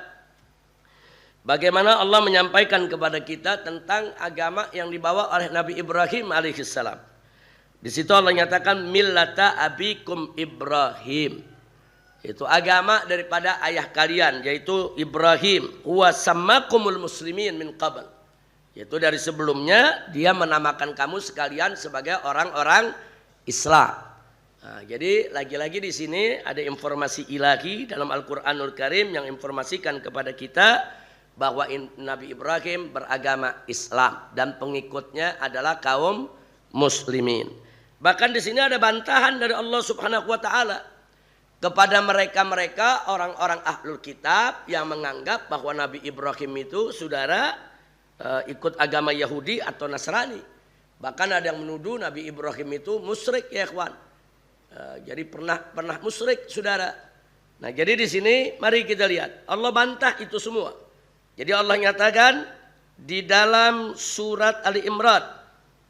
[SPEAKER 1] bagaimana Allah menyampaikan kepada kita tentang agama yang dibawa oleh Nabi Ibrahim alaihissalam. Di situ Allah nyatakan millata abikum Ibrahim. Itu agama daripada ayah kalian, yaitu Ibrahim. Huwa sammakumul muslimin min qabl. Yaitu dari sebelumnya dia menamakan kamu sekalian sebagai orang-orang Islam. Nah, jadi lagi-lagi di sini ada informasi ilahi dalam Al-Qur'anul Karim yang informasikan kepada kita bahwa Nabi Ibrahim beragama Islam dan pengikutnya adalah kaum muslimin. Bahkan di sini ada bantahan dari Allah Subhanahu wa taala kepada mereka-mereka orang-orang ahlul kitab yang menganggap bahwa Nabi Ibrahim itu saudara ikut agama Yahudi atau Nasrani. Bahkan ada yang menuduh Nabi Ibrahim itu musyrik ya ikhwan. Jadi pernah musyrik saudara. Nah, jadi di sini mari kita lihat Allah bantah itu semua. Jadi Allah nyatakan di dalam surat Ali Imran,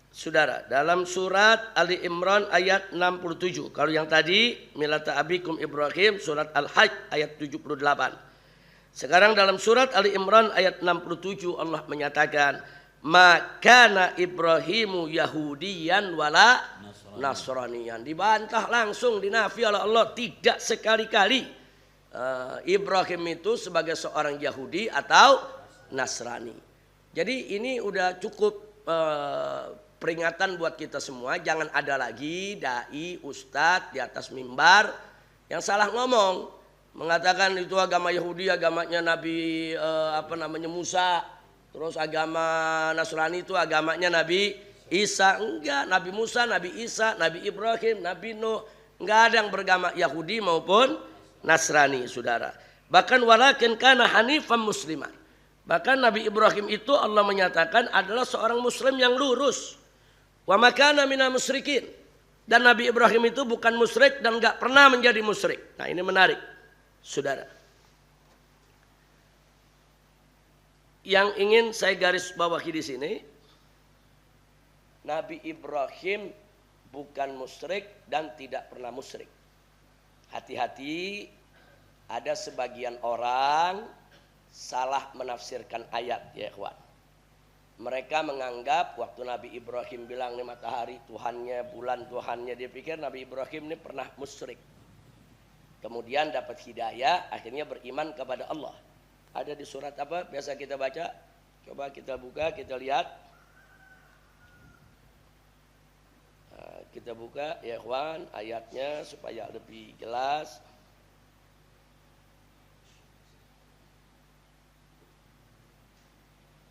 [SPEAKER 1] saudara, dalam surat Ali Imran ayat 67. Kalau yang tadi millata abikum Ibrahim surat Al-Hajj ayat 78. Sekarang dalam surat Ali Imran ayat 67 Allah menyatakan makana Ibrahimu Yahudiyan wala Nasraniyan. Dibantah langsung, dinafi oleh Allah, tidak sekali-kali Ibrahim itu sebagai seorang Yahudi atau Nasrani. Jadi ini udah cukup peringatan buat kita semua, jangan ada lagi dai ustadz di atas mimbar yang salah ngomong, mengatakan itu agama Yahudi, agamanya Nabi Musa. Terus agama Nasrani itu agamanya Nabi Isa. Enggak, Nabi Musa, Nabi Isa, Nabi Ibrahim, Nabi Nuh, enggak ada yang beragama Yahudi maupun Nasrani, saudara. Bahkan walakin kana hanifan musliman. Bahkan Nabi Ibrahim itu Allah menyatakan adalah seorang muslim yang lurus. Wa makana minal musyrikin. Dan Nabi Ibrahim itu bukan musyrik dan enggak pernah menjadi musyrik. Nah, ini menarik, saudara. Yang ingin saya garis bawahi di sini, Nabi Ibrahim bukan musyrik dan tidak pernah musyrik. Hati-hati, ada sebagian orang salah menafsirkan ayat ya ikhwan. Mereka menganggap waktu Nabi Ibrahim bilang nih matahari Tuhannya, bulan Tuhannya, dia pikir Nabi Ibrahim ini pernah musyrik. Kemudian dapat hidayah, akhirnya beriman kepada Allah. Ada di surat apa biasa kita baca? Coba kita buka, kita lihat. Nah, kita buka ya ikhwan ayatnya supaya lebih jelas.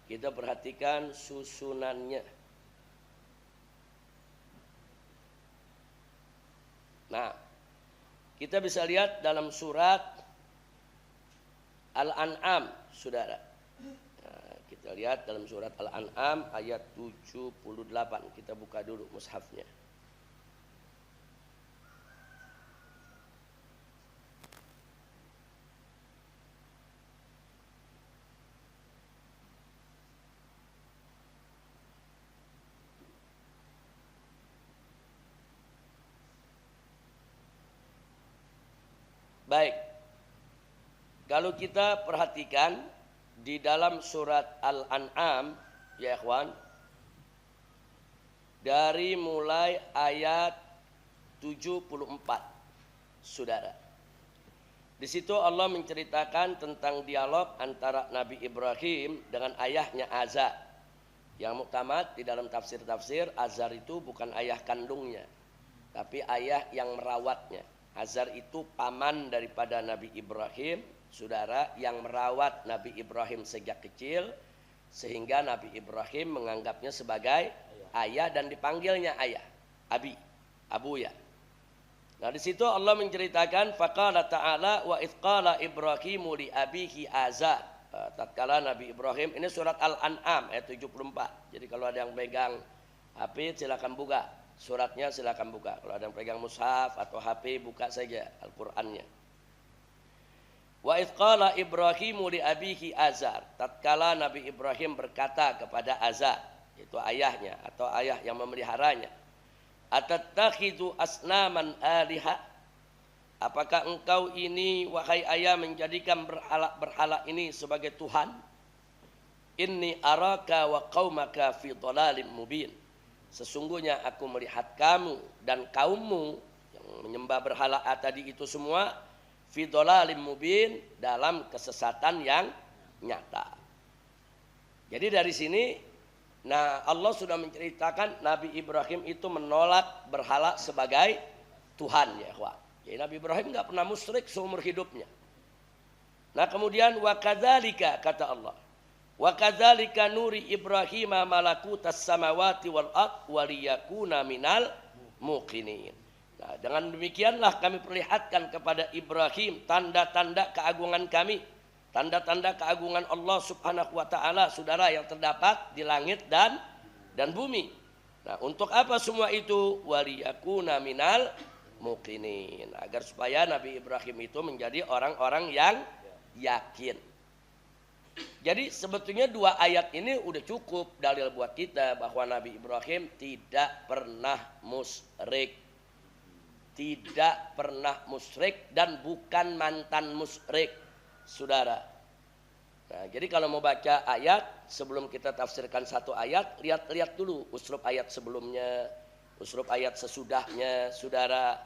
[SPEAKER 1] Kita perhatikan susunannya. Nah, kita bisa lihat dalam surat Al-An'am, saudara. Nah, kita lihat dalam surat Al-An'am ayat 78. Kita buka dulu mushafnya. Baik. Kalau kita perhatikan di dalam surat Al-An'am ya ikhwan, dari mulai ayat 74 saudara. Di situ Allah menceritakan tentang dialog antara Nabi Ibrahim dengan ayahnya Azar. Yang muktamad di dalam tafsir-tafsir, Azar itu bukan ayah kandungnya, tapi ayah yang merawatnya. Azar itu paman daripada Nabi Ibrahim, saudara, yang merawat Nabi Ibrahim sejak kecil, sehingga Nabi Ibrahim menganggapnya sebagai ayah dan dipanggilnya ayah, abi, abuya. Nah, di situ Allah menceritakan faqala ta'ala wa idz qala Ibrahimu li abihi Azar. Tatkala Nabi Ibrahim, ini surat Al-An'am ayat 74. Jadi kalau ada yang pegang HP silakan buka. Suratnya silakan buka. Kalau ada yang pegang mushaf atau HP buka saja Al-Qur'annya. Wa idz qala Ibrahimu li abihi Azar. Tatkala Nabi Ibrahim berkata kepada Azar, itu ayahnya atau ayah yang memeliharanya, atattakhidhu asnaman aliha, apakah engkau ini wahai ayah menjadikan berhala ini sebagai Tuhan? Inni araka wa qaumaka fi dhalalim mubin. Sesungguhnya aku melihat kamu dan kaummu yang menyembah berhala tadi itu semua fi dhalalim mubin, dalam kesesatan yang nyata. Jadi dari sini Allah sudah menceritakan Nabi Ibrahim itu menolak berhala sebagai Tuhan, ya ikhwan. Jadi Nabi Ibrahim enggak pernah musyrik seumur hidupnya. Nah, kemudian wa kadzalika kata Allah. Wa kadzalika nuri Ibrahim malakutas samawati wal ard wa liyakuna minal muqinin. Nah, dengan demikianlah kami perlihatkan kepada Ibrahim tanda-tanda keagungan kami, tanda-tanda keagungan Allah Subhanahu wa taala, saudara, yang terdapat di langit dan bumi. Nah, untuk apa semua itu? Wa liyakuna minal muqinin, agar supaya Nabi Ibrahim itu menjadi orang-orang yang yakin. Jadi sebetulnya dua ayat ini udah cukup dalil buat kita bahwa Nabi Ibrahim tidak pernah musyrik. Tidak pernah musyrik dan bukan mantan musyrik, saudara. Nah, jadi kalau mau baca ayat, sebelum kita tafsirkan satu ayat, lihat dulu uslub ayat sebelumnya, uslub ayat sesudahnya, saudara.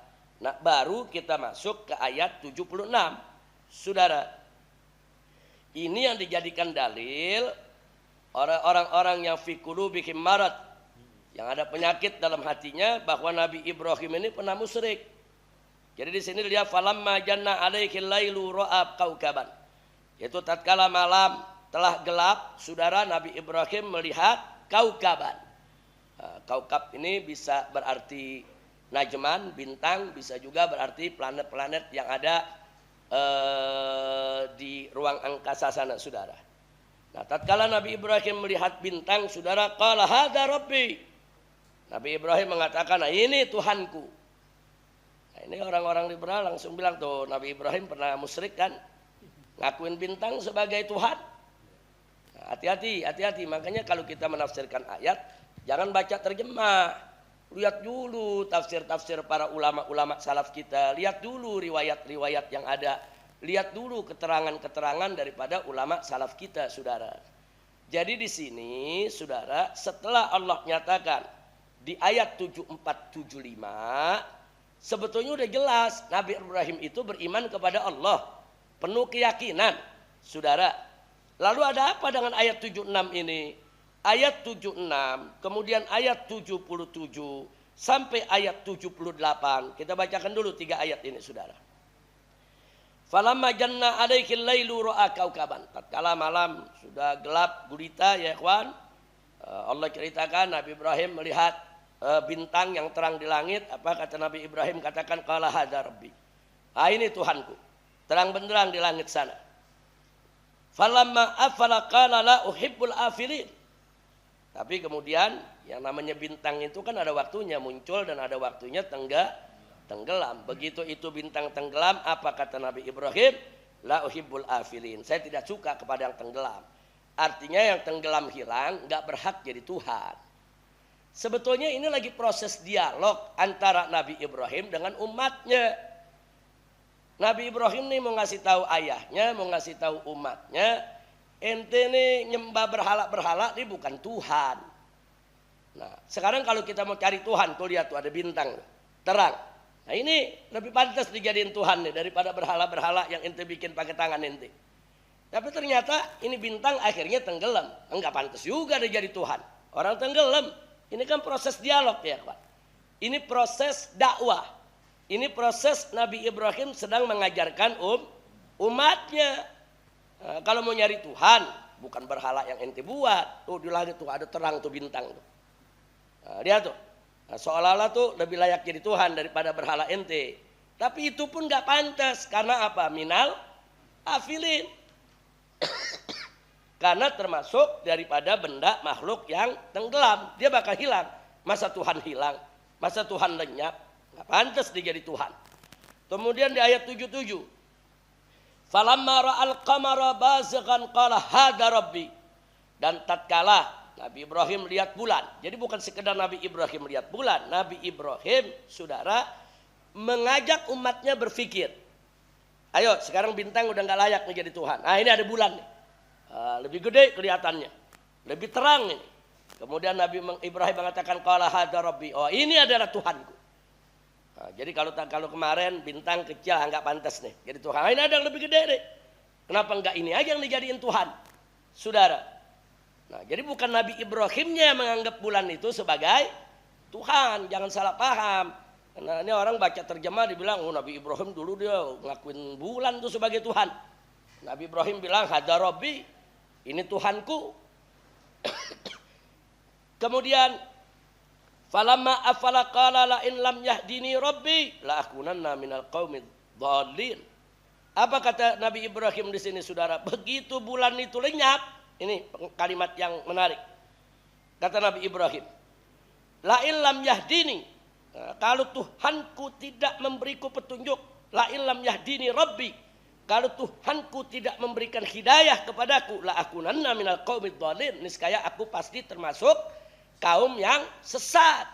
[SPEAKER 1] Nah, baru kita masuk ke ayat 76, saudara. Ini yang dijadikan dalil orang-orang yang fi qulubihim marad, yang ada penyakit dalam hatinya, bahwa Nabi Ibrahim ini pernah musyrik. Jadi di sini lihat falamma janna alaihil lailu ra'a kaukaban. Yaitu tatkala malam telah gelap, saudara, Nabi Ibrahim melihat kaukaban. Kaukab ini bisa berarti najman, bintang, bisa juga berarti planet-planet yang ada di ruang angkasa sana, saudara. Nah, tatkala Nabi Ibrahim melihat bintang, saudara, qala hadza rabbi. Nabi Ibrahim mengatakan, nah, ini Tuhanku. Nah, ini orang-orang liberal langsung bilang, tuh Nabi Ibrahim pernah musyrik kan, ngakuin bintang sebagai Tuhan. Nah, hati-hati. Makanya kalau kita menafsirkan ayat, jangan baca terjemah. Lihat dulu tafsir-tafsir para ulama-ulama salaf kita. Lihat dulu riwayat-riwayat yang ada. Lihat dulu keterangan-keterangan daripada ulama salaf kita, saudara. Jadi di sini, saudara, setelah Allah nyatakan di ayat 7475, sebetulnya udah jelas Nabi Ibrahim itu beriman kepada Allah, penuh keyakinan, saudara. Lalu ada apa dengan ayat 76 ini? Ayat 76, kemudian ayat 77 sampai ayat 78. Kita bacakan dulu 3 ayat ini, saudara. Falamma janna alaihil lailu ra'a kaukaban. Tatkala malam sudah gelap gulita, ya ikhwan, Allah ceritakan Nabi Ibrahim melihat bintang yang terang di langit. Apa kata Nabi Ibrahim? Katakan qala hadza rabbi. Ini Tuhanku. Terang benderang di langit sana. Falamma afala qala la uhibbul afilin. Tapi kemudian yang namanya bintang itu kan ada waktunya muncul dan ada waktunya tenggelam. Begitu itu bintang tenggelam, apa kata Nabi Ibrahim? La uhibbul afilin. Saya tidak suka kepada yang tenggelam. Artinya yang tenggelam hilang, nggak berhak jadi Tuhan. Sebetulnya ini lagi proses dialog antara Nabi Ibrahim dengan umatnya. Nabi Ibrahim nih mau ngasih tahu ayahnya, mau ngasih tahu umatnya, ente nih nyembah berhala-berhala ini bukan Tuhan. Nah, sekarang kalau kita mau cari Tuhan, tuh lihat tuh ada bintang terang. Nah, ini lebih pantas dijadiin Tuhan nih daripada berhala-berhala yang ente bikin pakai tangan ente. Tapi ternyata ini bintang akhirnya tenggelam. Enggak pantas juga dia jadi Tuhan. Orang tenggelam. Ini kan proses dialog, ya Pak. Ini proses dakwah. Ini proses Nabi Ibrahim sedang mengajarkan umatnya. Nah, kalau mau nyari Tuhan, bukan berhala yang ente buat. Tuh di langit tuh ada terang tuh bintang tuh. Nah, lihat tuh. Nah, seolah-olah tuh lebih layak jadi Tuhan daripada berhala ente. Tapi itu pun gak pantas. Karena apa? Minal afilin. Karena termasuk daripada benda makhluk yang tenggelam. Dia bakal hilang. Masa Tuhan hilang? Masa Tuhan lenyap? Gak pantas dia jadi Tuhan. Kemudian di ayat 77. Falamma ra'al qamara bazighan qala hadza rabbi. Dan tatkala Nabi Ibrahim lihat bulan. Jadi bukan sekedar Nabi Ibrahim lihat bulan. Nabi Ibrahim, saudara, mengajak umatnya berpikir. Ayo, sekarang bintang udah nggak layak menjadi Tuhan. Nah, ini ada bulan nih. Lebih gede kelihatannya, lebih terang ini. Kemudian Nabi Ibrahim mengatakan qala hadza rabbi. Oh, ini adalah Tuhanku. Nah, jadi kalau kemarin bintang kecil nggak pantas nih jadi Tuhan. Nah, ini ada yang lebih gede nih. Kenapa nggak ini aja yang dijadiin Tuhan, saudara? Nah, jadi bukan Nabi Ibrahimnya yang menganggap bulan itu sebagai Tuhan. Jangan salah paham. Karena ini orang baca terjemah dibilang, oh Nabi Ibrahim dulu dia ngakuin bulan itu sebagai Tuhan. Nabi Ibrahim bilang hadza rabbi, ini Tuhanku. Kemudian falamma afala qala la in lam yahdini rabbi la akunanna minal qaumid dhalin. Apa kata Nabi Ibrahim di sini saudara? Begitu bulan itu lenyap, ini kalimat yang menarik. Kata Nabi Ibrahim, la in lam yahdini, kalau Tuhanku tidak memberiku petunjuk, la in lam yahdini rabbi, kalau Tuhanku tidak memberikan hidayah kepadaku, la akunanna minal qaumid dhalin, niscaya aku pasti termasuk kaum yang sesat.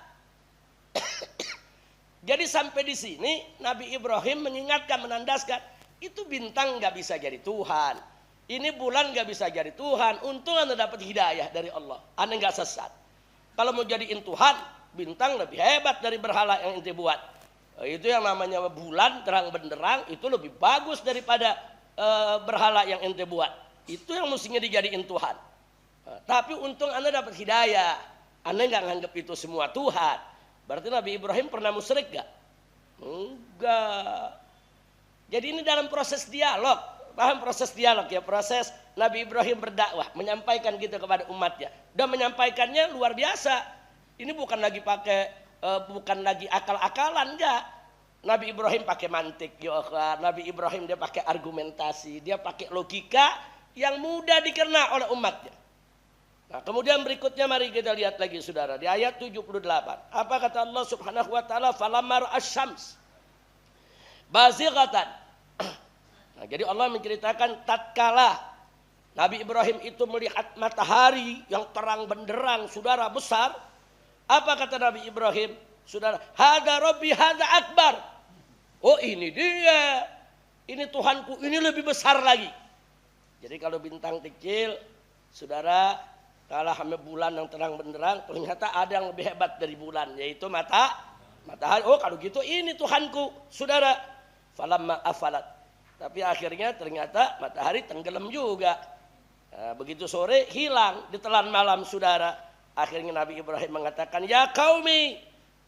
[SPEAKER 1] Jadi sampai di sini Nabi Ibrahim mengingatkan, menandaskan, itu bintang nggak bisa jadi Tuhan, ini bulan nggak bisa jadi Tuhan. Untung anda dapat hidayah dari Allah, anda nggak sesat. Kalau mau jadiin Tuhan, bintang lebih hebat dari berhala yang ente buat. Itu yang namanya bulan terang benderang, itu lebih bagus daripada berhala yang ente buat. Itu yang mestinya dijadiin Tuhan. Tapi untung anda dapat hidayah, anda nggak nganggap itu semua Tuhan. Berarti Nabi Ibrahim pernah musyrik gak? Enggak. Jadi ini dalam proses dialog. Paham proses dialog ya? Proses Nabi Ibrahim berdakwah, menyampaikan gitu kepada umatnya. Dan menyampaikannya luar biasa. Ini bukan lagi akal-akalan, enggak. Nabi Ibrahim pakai mantik, ya. Nabi Ibrahim dia pakai argumentasi, dia pakai logika yang mudah dikenal oleh umatnya. Nah, kemudian berikutnya mari kita lihat lagi saudara di ayat 78. Apa kata Allah Subhanahu wa taala? Falamma ra'asyams bazighatan. Nah, jadi Allah menceritakan tatkala Nabi Ibrahim itu melihat matahari yang terang benderang, saudara, besar. Apa kata Nabi Ibrahim? Saudara, hadza rabbi hadza akbar. Oh, ini dia. Ini Tuhanku, ini lebih besar lagi. Jadi kalau bintang kecil, saudara, kalah sama bulan yang terang benderang, ternyata ada yang lebih hebat dari bulan, yaitu matahari. Oh, kalau gitu ini Tuhanku, saudara. Falamma afalat. Tapi akhirnya ternyata matahari tenggelam juga. Nah, begitu sore hilang, ditelan malam, saudara. Akhirnya Nabi Ibrahim mengatakan, ya qaumi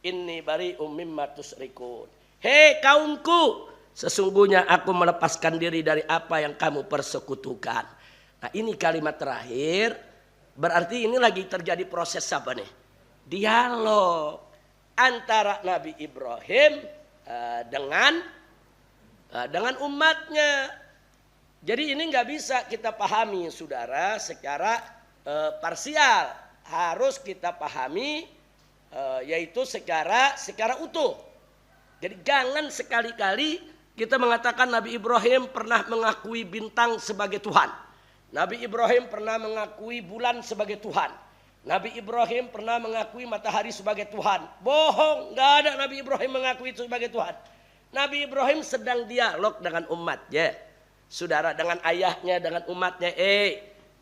[SPEAKER 1] inni bari'um mimma tusyrikun. Hei kaumku, sesungguhnya aku melepaskan diri dari apa yang kamu persekutukan. Nah, ini kalimat terakhir. Berarti ini lagi terjadi proses apa nih? Dialog antara Nabi Ibrahim dengan umatnya. Jadi ini nggak bisa kita pahami, saudara, secara parsial. Harus kita pahami yaitu secara utuh. Jadi jangan sekali-kali kita mengatakan Nabi Ibrahim pernah mengakui bintang sebagai Tuhan. Nabi Ibrahim pernah mengakui bulan sebagai Tuhan. Nabi Ibrahim pernah mengakui matahari sebagai Tuhan. Bohong, nggak ada Nabi Ibrahim mengakui itu sebagai Tuhan. Nabi Ibrahim sedang dialog dengan umatnya, saudara, dengan ayahnya, dengan umatnya.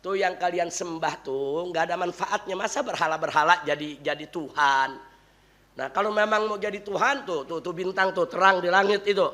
[SPEAKER 1] Tuh yang kalian sembah tuh nggak ada manfaatnya, masa berhala-berhala jadi Tuhan. Nah, kalau memang mau jadi Tuhan tuh bintang tuh terang di langit itu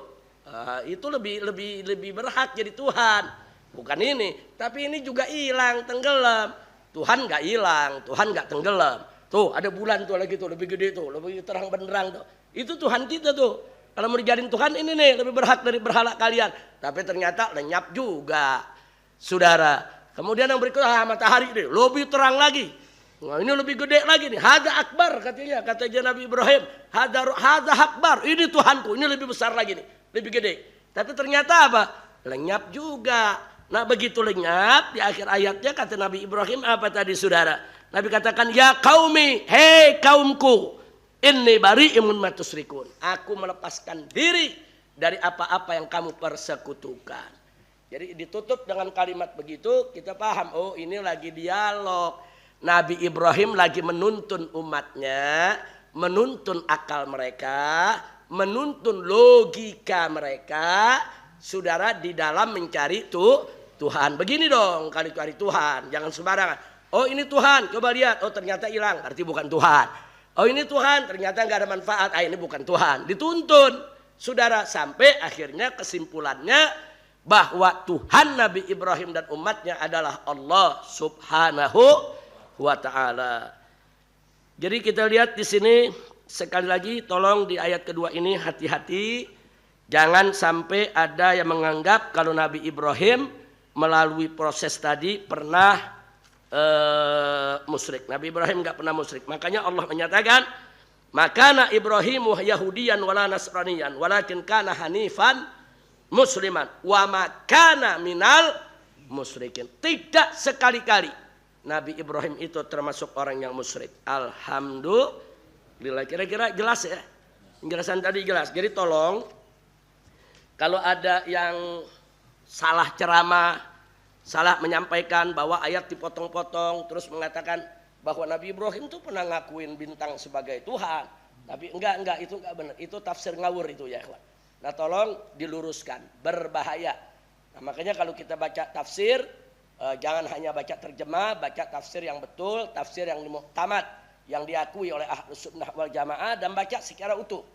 [SPEAKER 1] lebih berhak jadi Tuhan. Bukan ini, tapi ini juga hilang, tenggelam. Tuhan nggak hilang, Tuhan nggak tenggelam. Tuh ada bulan tuh lagi tuh lebih gede tuh, lebih terang benderang tuh. Itu Tuhan kita tuh. Kalau mau dijadiin Tuhan ini nih lebih berhak dari berhala kalian. Tapi ternyata lenyap juga, saudara. Kemudian yang berikutnya matahari ini lebih terang lagi. Nah, ini lebih gede lagi nih. Hadza akbar katanya, kata Nabi Ibrahim. Hadza akbar. Ini Tuhanku, ini lebih besar lagi nih, lebih gede. Tapi ternyata apa? Lenyap juga. Nah, begitu lenyap di akhir ayatnya kata Nabi Ibrahim apa tadi, saudara? Nabi katakan, ya qaumi, hei kaumku, inni bari'um mimma tusyrikun. Aku melepaskan diri dari apa-apa yang kamu persekutukan. Jadi ditutup dengan kalimat begitu, kita paham, oh ini lagi dialog. Nabi Ibrahim lagi menuntun umatnya, menuntun akal mereka menuntun logika mereka, saudara, di dalam mencari Tuhan. Begini dong kali cari Tuhan, jangan sembarangan. Oh ini Tuhan, coba lihat, oh ternyata hilang, berarti bukan Tuhan. Oh ini Tuhan, ternyata nggak ada manfaat, ini bukan Tuhan. Dituntun, saudara, sampai akhirnya kesimpulannya bahwa Tuhan Nabi Ibrahim dan umatnya adalah Allah Subhanahu wa Ta'ala. Jadi kita lihat di sini sekali lagi, tolong di ayat kedua ini hati-hati, jangan sampai ada yang menganggap kalau Nabi Ibrahim melalui proses tadi pernah musyrik. Nabi Ibrahim nggak pernah musyrik. Makanya Allah menyatakan, makana Ibrahimu Yahudiyan wala Nasraniyan, walakin kana hanifan musliman, wa makana minal musyrikin. Tidak sekali-kali Nabi Ibrahim itu termasuk orang yang musyrik. Alhamdulillah. Kira-kira jelas ya? Penjelasan tadi jelas. Jadi tolong, kalau ada yang salah ceramah, salah menyampaikan bahwa ayat dipotong-potong, terus mengatakan bahwa Nabi Ibrahim itu pernah ngakuin bintang sebagai Tuhan. Tapi enggak, itu enggak benar. Itu tafsir ngawur itu ya. Nah tolong diluruskan, berbahaya. Nah, makanya kalau kita baca tafsir, jangan hanya baca terjemah, baca tafsir yang betul, tafsir yang muhtamad, yang diakui oleh Ahlus Sunnah wal Jamaah, dan baca secara utuh.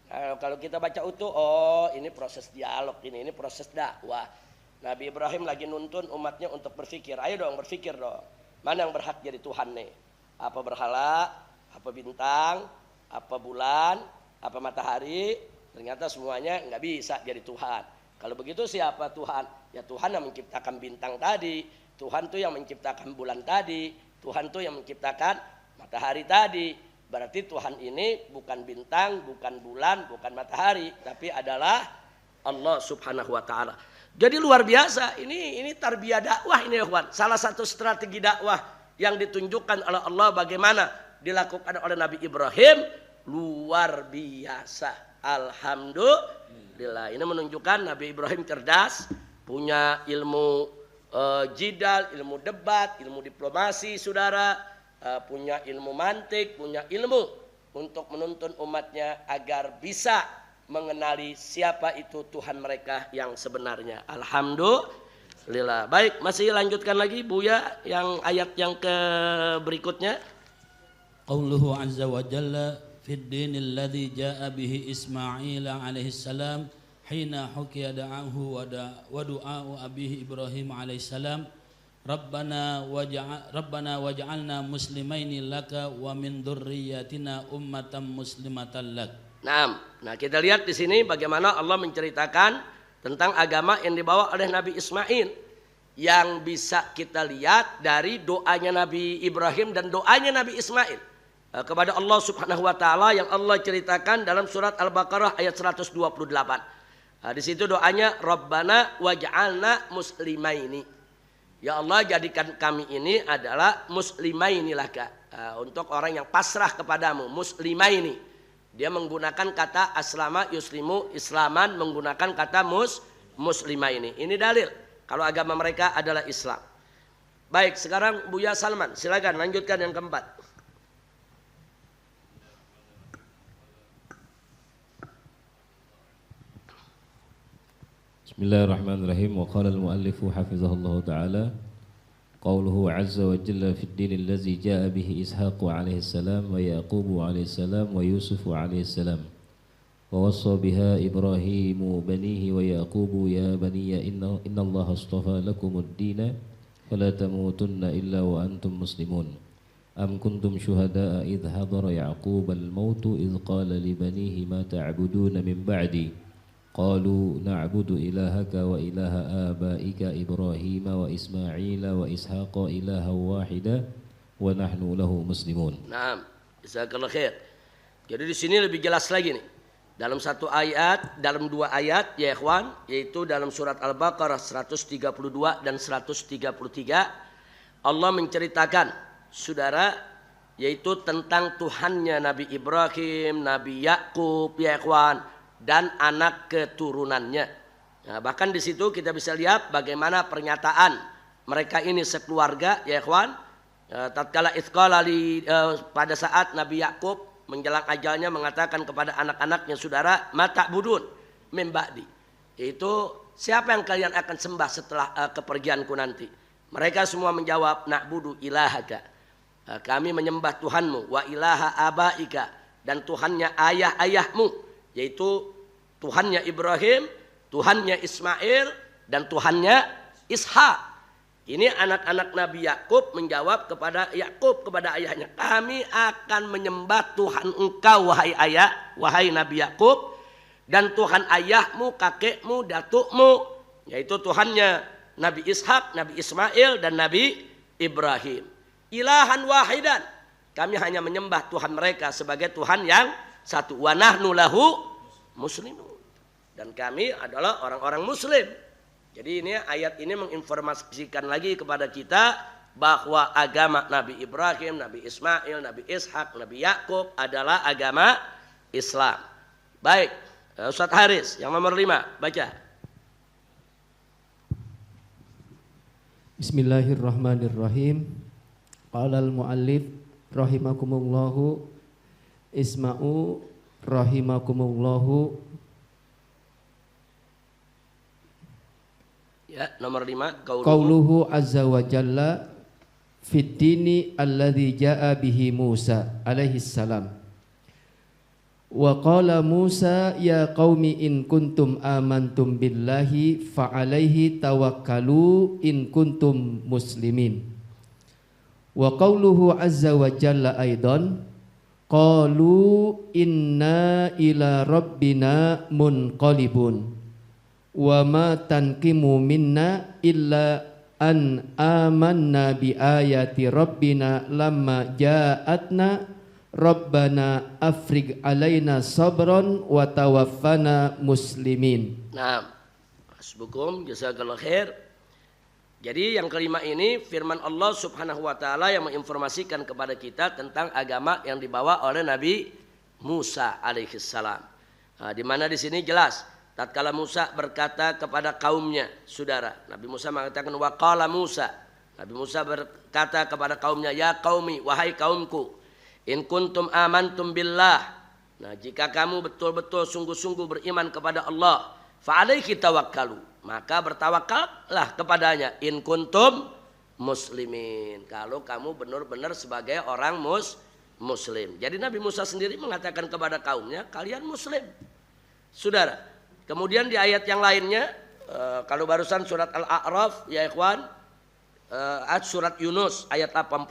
[SPEAKER 1] Nah, kalau kita baca utuh, oh ini proses dialog, ini proses dakwah. Nabi Ibrahim lagi nuntun umatnya untuk berpikir. Ayo dong berpikir dong. Mana yang berhak jadi Tuhan nih? Apa berhala, apa bintang, apa bulan, apa matahari? Ternyata semuanya nggak bisa jadi Tuhan. Kalau begitu siapa Tuhan? Ya Tuhan yang menciptakan bintang tadi, Tuhan tuh yang menciptakan bulan tadi, Tuhan tuh yang menciptakan matahari tadi. Berarti Tuhan ini bukan bintang, bukan bulan, bukan matahari, tapi adalah Allah Subhanahu wa Ta'ala. Jadi luar biasa, ini tarbiyah dakwah ini ya kawan. Salah satu strategi dakwah yang ditunjukkan oleh Allah bagaimana dilakukan oleh Nabi Ibrahim, luar biasa. Alhamdulillah. Ini menunjukkan Nabi Ibrahim cerdas, punya ilmu jidal, ilmu debat, ilmu diplomasi, saudara, punya ilmu mantik, punya ilmu untuk menuntun umatnya agar bisa mengenali siapa itu Tuhan mereka yang sebenarnya. Alhamdulillah. Baik, masih lanjutkan lagi Buya yang ayat yang ke berikutnya.
[SPEAKER 4] Qauluhu azza wa jalla fid dinil ladzi jaa bihi Ismail alaihi salam hina hukiya da'ahu wa du'a'u abihi Ibrahim alaihi salam Rabbana waj'alna muslimaini laka wa min dzurriyyatina ummatan muslimatan lak.
[SPEAKER 1] Nah, kita lihat di sini bagaimana Allah menceritakan tentang agama yang dibawa oleh Nabi Ismail, yang bisa kita lihat dari doanya Nabi Ibrahim dan doanya Nabi Ismail kepada Allah Subhanahu wa Ta'ala, yang Allah ceritakan dalam surat Al-Baqarah ayat 128. Di situ doanya, Rabbana waj'alna muslimaini. Ya Allah, jadikan kami ini adalah muslimaini laka, untuk orang yang pasrah kepadamu, muslimaini. Dia menggunakan kata aslama yuslimu islaman, menggunakan kata muslimah ini. Ini dalil kalau agama mereka adalah Islam. Baik, sekarang Buya Salman, silakan lanjutkan yang keempat.
[SPEAKER 5] Bismillahirrahmanirrahim. Wa qala al-muallifu hafizahullah ta'ala Qauluhu azza wa jalla fi ad-din allazi jaa bihi Ishaq alaihi salam wa Yaqub alaihi salam wa Yusuf alaihi salam wa wassa biha Ibrahim banihi wa Yaqub ya baniya inna Allah astafa lakum ad-din fala tamutunna illa wa antum muslimun am kuntum syuhada'a idh hadara Yaqub al-maut idh qala li banihi ma ta'buduna min ba'di Qalu na'budu ilahaka wa ilaha abaika Ibrahim wa Ismail wa Ishaq ilaha wahida wa nahnu lahu muslimun.
[SPEAKER 1] Naam, jazakallahu khair. Jadi di sini lebih jelas lagi nih. Dalam satu ayat, dalam dua ayat ya ikhwan, yaitu dalam surat Al-Baqarah 132 dan 133, Allah menceritakan saudara, yaitu tentang Tuhannya Nabi Ibrahim, Nabi Yakub ya ikhwan, dan anak keturunannya. Nah, bahkan di situ kita bisa lihat bagaimana pernyataan mereka ini sekeluarga ya ikhwan. Tatkala pada saat Nabi Yakub menjelang ajalnya mengatakan kepada anak-anaknya, saudara, mata budun memba'di. Itu siapa yang kalian akan sembah setelah kepergianku nanti? Mereka semua menjawab, na'budu ilahaka. Kami menyembah Tuhanmu, wa ilaha abaika, dan Tuhannya ayah-ayahmu, yaitu Tuhannya Ibrahim, Tuhannya Ismail, dan Tuhannya Ishak. Ini anak-anak Nabi Yakub menjawab kepada Yakub, kepada ayahnya, kami akan menyembah Tuhan engkau wahai ayah, wahai Nabi Yakub, dan Tuhan ayahmu, kakekmu, datukmu, yaitu Tuhannya Nabi Ishak, Nabi Ismail, dan Nabi Ibrahim. Ilahan wahidan, kami hanya menyembah Tuhan mereka sebagai Tuhan yang satu. Wa nahnu lahu muslimun, dan kami adalah orang-orang muslim. Jadi ini ayat ini menginformasikan lagi kepada kita bahwa agama Nabi Ibrahim, Nabi Ismail, Nabi Ishak, Nabi Yakub adalah agama Islam. Baik, Ustaz Haris yang nomor 5, baca.
[SPEAKER 6] Bismillahirrahmanirrahim. Qala al-muallif rahimakumullahu isma'u rahimakumullahu.
[SPEAKER 1] Ya, nomor 5,
[SPEAKER 6] Qauluhu azza wa jalla fid dini alladhi ja'a bihi Musa alaihi salam. Wa qala Musa ya qaumi in kuntum amantum billahi fa alaihi tawakkalu in kuntum muslimin. Wa qauluhu azza wa jalla aidan qalu inna ila rabbina munqalibun. Wa ma tanqimu minna illa an amanna bi ayati rabbina lamma ja'atna rabbana afriq alaina sabran wa tawaffana muslimin.
[SPEAKER 1] Nah, hasbukum jazakallahu khair. Jadi yang kelima ini firman Allah Subhanahu wa taala yang menginformasikan kepada kita tentang agama yang dibawa oleh Nabi Musa alaihi salam. Nah, di mana di sini jelas tatkala Musa berkata kepada kaumnya, saudara, Nabi Musa mengatakan wa qala Musa. Nabi Musa berkata kepada kaumnya, ya qaumi, wahai kaumku, in kuntum amantum billah. Nah, jika kamu betul-betul sungguh-sungguh beriman kepada Allah, fa alaihi tawakkalu, maka bertawakallah kepadanya, in kuntum muslimin, kalau kamu benar-benar sebagai orang muslim. Jadi Nabi Musa sendiri mengatakan kepada kaumnya, kalian muslim, saudara. Kemudian di ayat yang lainnya, kalau barusan surat Al-A'raf ya ikhwan, surat Yunus ayat 84,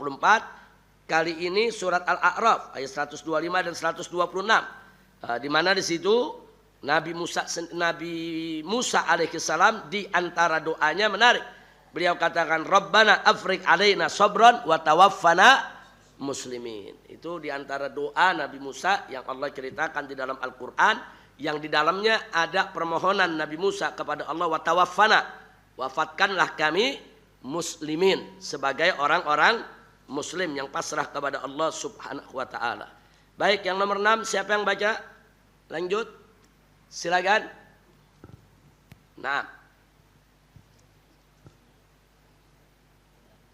[SPEAKER 1] kali ini surat Al-A'raf ayat 125 dan 126, di mana di situ Nabi Musa alaihissalam di antara doanya menarik. Beliau katakan Rabbana afriq alaina sabran wa tawaffana muslimin. Itu di antara doa Nabi Musa yang Allah ceritakan di dalam Al-Qur'an, yang di dalamnya ada permohonan Nabi Musa kepada Allah, wa tawaffana, wafatkanlah kami muslimin, sebagai orang-orang muslim yang pasrah kepada Allah Subhanahu wa taala. Baik, yang nomor 6 siapa yang baca? Lanjut. Silakan. Nah.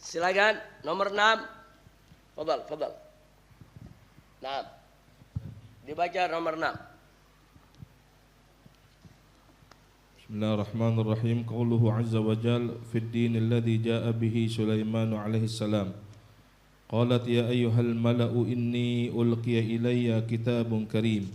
[SPEAKER 1] Silakan nomor 6. Fadhal. Nah. Dibaca nomor 6.
[SPEAKER 7] Bismillahirrahmanirrahim. Qauluhu azza wa jal fid din alladhi ja'a bihi Sulaiman alaihi salam. Qalat ya ayyuhal mala'u inni ulqiya ilayya kitabun karim.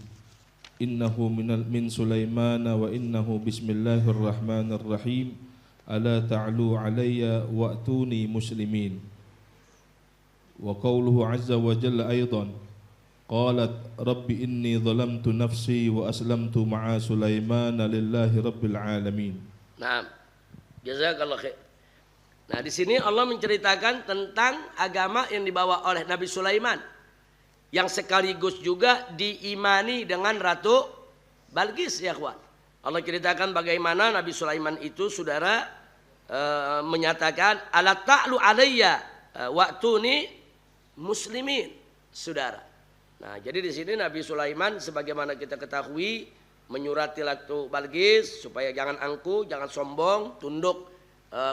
[SPEAKER 7] Innahu min Sulaiman wa innahu bismillahirrahmanirrahim. Ala ta'lu alayya wa'tuni muslimin. Wa qauluhu azza wa jalla aidan qalat rabbi inni zalamtu nafsi wa aslamtu ma'a Sulaiman lillahi rabbil alamin.
[SPEAKER 1] Nah, jazakallahu khair. Nah, di sini Allah menceritakan tentang agama yang dibawa oleh Nabi Sulaiman, yang sekaligus juga diimani dengan Ratu Balqis ya kawan. Allah ceritakan bagaimana Nabi Sulaiman itu, saudara, menyatakan ala ta'lu alayya wa'tuni muslimin, saudara. Nah, jadi di sini Nabi Sulaiman sebagaimana kita ketahui menyurati Ratu Balqis supaya jangan angkuh, jangan sombong, tunduk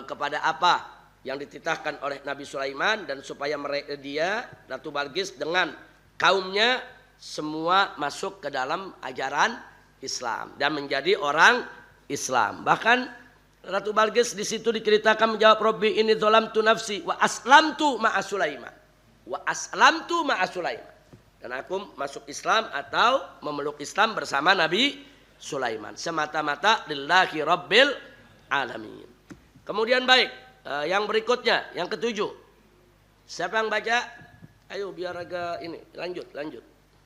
[SPEAKER 1] kepada apa yang dititahkan oleh Nabi Sulaiman, dan supaya dia Ratu Balqis dengan kaumnya semua masuk ke dalam ajaran Islam dan menjadi orang Islam. Bahkan Ratu Balqis di situ diceritakan menjawab, Robbi ini dzalamtu nafsi wa aslamtu ma'a Sulaiman. Wa aslamtu ma'a Sulaiman. Dan aku masuk Islam atau memeluk Islam bersama Nabi Sulaiman. Semata-mata lillahi rabbil alamin. Kemudian baik, yang berikutnya, yang ketujuh. Siapa yang baca? Ayo biar agak ini, lanjut.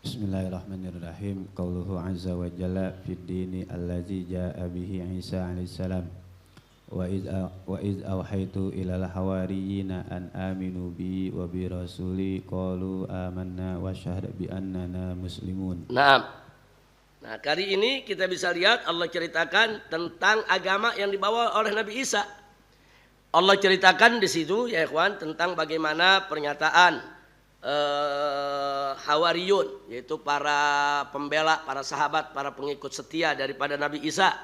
[SPEAKER 8] Bismillahirrahmanirrahim. Qauluhu azza wa jalla fid dini allazi jaa bihi Isa alaihissalam. Wa iz awhaitu ilal hawariyina an aminu bi wa bi rasuli qalu amanna wa syahada bi annana muslimun.
[SPEAKER 1] Nah, kali ini kita bisa lihat Allah ceritakan tentang agama yang dibawa oleh Nabi Isa. Allah ceritakan di situ ya ikhwan tentang bagaimana pernyataan Hawariyun, yaitu para pembela, para sahabat, para pengikut setia daripada Nabi Isa,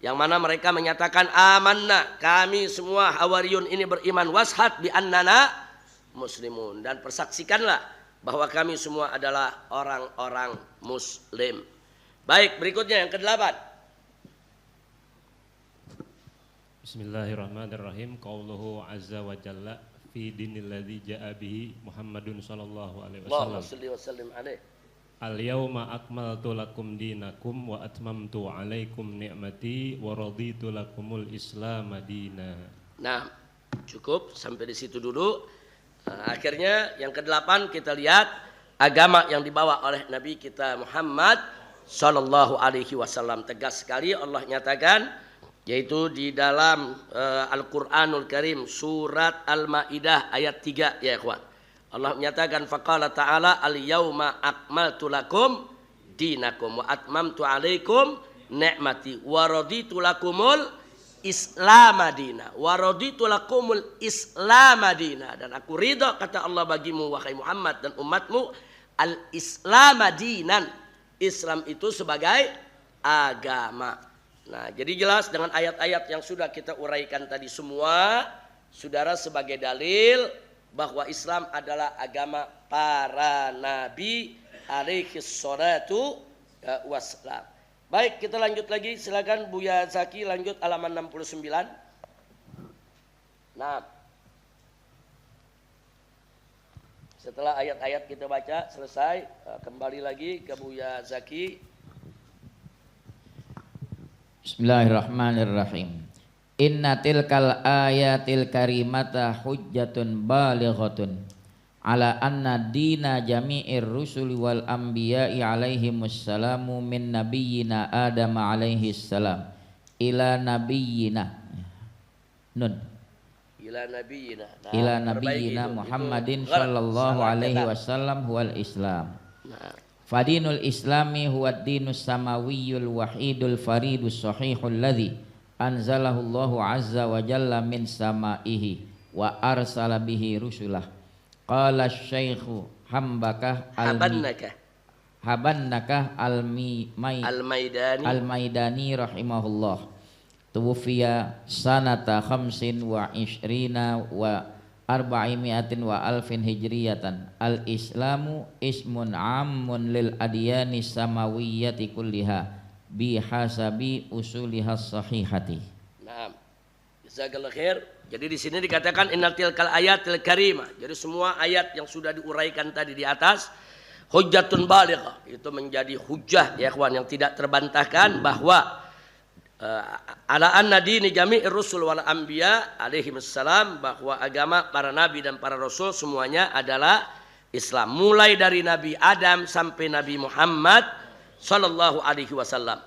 [SPEAKER 1] yang mana mereka menyatakan amanna, kami semua Hawariyun ini beriman, washhad bi annana muslimun, dan persaksikanlah bahwa kami semua adalah orang-orang muslim. Baik, berikutnya yang ke-8.
[SPEAKER 9] Bismillahirrahmanirrahim. Qauluhu azza wa jalla fi dinil ladzi jaa bihi Muhammadun sallallahu alaihi wasallam.
[SPEAKER 1] Allahumma shalli wa sallim alaihi.
[SPEAKER 9] Al-yawma akmaltu lakum dinakum wa atmamtu alaikum ni'mati wa raditu lakumul Islam madina. Nah, cukup sampai di situ dulu. Akhirnya yang ke-8 kita lihat agama yang dibawa oleh Nabi kita Muhammad sallallahu alaihi wasallam. Tegas sekali Allah nyatakan, yaitu di dalam Al-Qur'anul Karim surat Al-Maidah ayat 3 ya ikhwan. Allah menyatakan faqala ta'ala al-yauma akmaltu lakum dinakum wa atmamtu alaikum ni'mati wa raditu lakumul Islam madina wa raditu lakumul Islam madina, dan aku ridha kata Allah bagimu wahai Muhammad dan umatmu al-Islam madinan, Islam itu sebagai agama. Nah, jadi jelas dengan ayat-ayat yang sudah kita uraikan tadi semua, saudara, sebagai dalil bahwa Islam adalah agama para nabi alaihi salatu wassalam. Baik, kita lanjut lagi. Silakan Buya Zaki lanjut halaman 69. Nah, setelah ayat-ayat kita baca selesai, kembali lagi ke Buya Zaki.
[SPEAKER 2] Bismillahirrahmanirrahim. Inna tilkal ayatil karimata hujjatun balighatun ala anna dina jami'ir rusuli wal anbiya'i alaihimussalamu min nabiyyina Adam alaihissalam ila nabiyyina ila nabiyyina Muhammadin sallallahu alaihi wasallam huwal Islam. Fadinul islami huwa dinus samawiyul wahidul faridus sahihul ladzi anzalahu Allahu azza wa jalla min samaihi wa arsala bihi rusulah. Qala asy-syaikhu habannaka al-maidani rahimahullah tuwfiya sanata khamsin wa ishrina wa arba'imiatin wa alfin hijriyatan. Al-islamu ismun ammun lil adiyani samawiyyati kulliha bihasabi usulihas sahihati.
[SPEAKER 1] Naam. Jazakallahu khair. Jadi di sini dikatakan innal tilkal ayatil karimah. Jadi semua ayat yang sudah diuraikan tadi di atas hujjatun balighah, itu menjadi hujjah ya ikhwan yang tidak terbantahkan bahwa ala anna dini jami'ir rusul wal anbiya alaihimussalam, bahwa agama para nabi dan para rasul semuanya adalah Islam, mulai dari Nabi Adam sampai Nabi Muhammad sallallahu alaihi wasallam.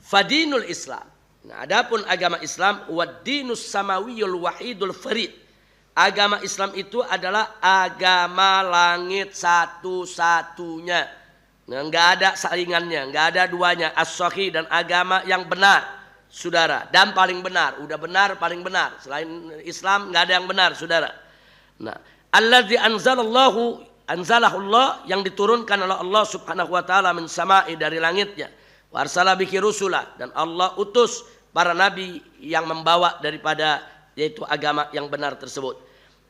[SPEAKER 1] Fadinul Islam. Nah, adapun agama Islam waddinus samawiyul wahidul farid. Agama Islam itu adalah agama langit satu-satunya. Nah, enggak ada saingannya, enggak ada duanya, as-sahih, dan agama yang benar. Saudara, dan paling benar, udah benar paling benar. Selain Islam enggak ada yang benar, saudara. Nah, allazi anzalahullah, yang diturunkan oleh Allah Subhanahu wa taala min sama'i, dari langitnya. Wa arsala bihi rusulah, dan Allah utus para nabi yang membawa daripada yaitu agama yang benar tersebut.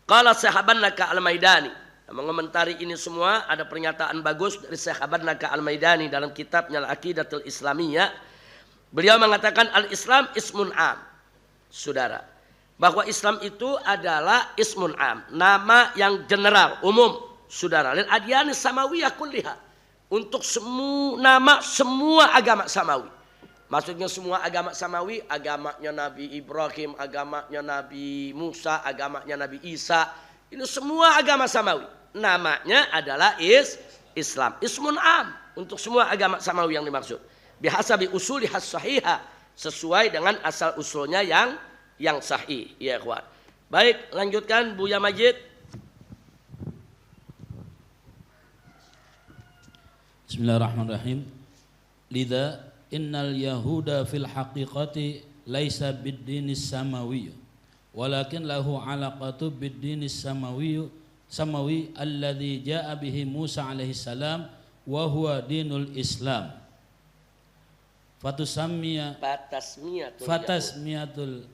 [SPEAKER 1] Qala sahabannaka al-Maidani. Mengomentari ini semua ada pernyataan bagus dari Syekh Abad Naka Al-Maidani dalam kitabnya Al-Aqidatul Islamiyah. Beliau mengatakan al-Islam ismun am. Saudara, bahwa Islam itu adalah ismun am, nama yang general, umum. Saudara, lil adyani samawiyah kulliha. Untuk semua nama semua agama samawi. Maksudnya semua agama samawi, agamanya Nabi Ibrahim, agamanya Nabi Musa, agamanya Nabi Isa. Ini semua agama samawi. Namanya adalah Islam. Ismun am untuk semua agama samawi yang dimaksud. Bihasabi usulihas sahihah, sesuai dengan asal usulnya yang sahih. Ya ikhwan. Baik, lanjutkan Buya Majid.
[SPEAKER 4] Bismillahirrahmanirrahim. Lidha innal yahuda fil haqiqati laisa bid-dinis samawi walakin lahu alaqatu bid-dinis samawi alladhi jaa bihi Musa alaihi salam wa huwa dinul Islam. Fatasmiyatul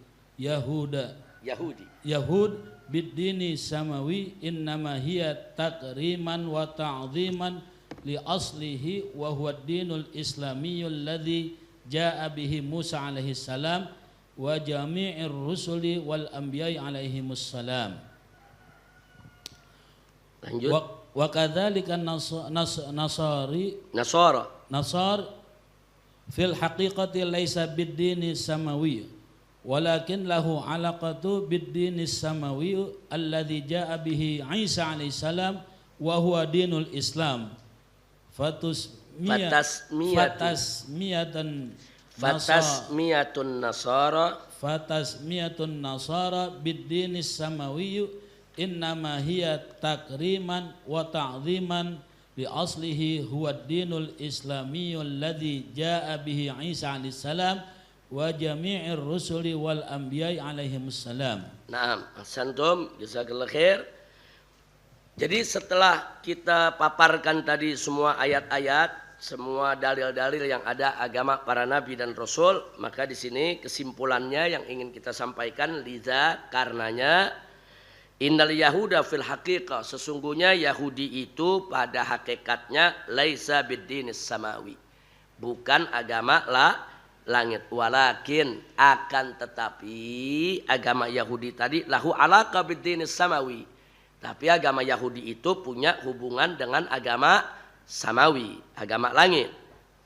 [SPEAKER 4] Yahud bid-dini samawi innama hiya takriman wa ta'ziman li aslihi wa huwa dinul islamiyul ladzi jaa bihi Musa alaihi salam wa jami'ir rusuli wal anbiya'i alaihimus salam.
[SPEAKER 1] Lanjut.
[SPEAKER 4] Wa kadzalika nasar fil haqiqati laisa bid-dini samawi walakin lahu alaqatu bid-dini samawi alladzi jaa bihi Isa alaihi salam wa huwa dinul Islam. Fatasmiyatun nasara bid-dinis samawi innama hiya takriman wa ta'ziman li aslihi huwa dinul islamiyul ladzi jaa bihi Isa alaihi salam wa jami'ir rusuli wal anbiya'i alaihimus salam.
[SPEAKER 1] Naam, ahsantum, jazakallahu khair. Jadi setelah kita paparkan tadi semua ayat-ayat, semua dalil-dalil yang ada agama para nabi dan rasul, maka di sini kesimpulannya yang ingin kita sampaikan, liza karenanya innal yahuda fil haqiqah, sesungguhnya Yahudi itu pada hakikatnya laisa bid-dinis samawi, bukan agama langit, walakin akan tetapi agama Yahudi tadi lahu alaqa bid-dinis samawi. Tapi agama Yahudi itu punya hubungan dengan agama samawi, agama langit.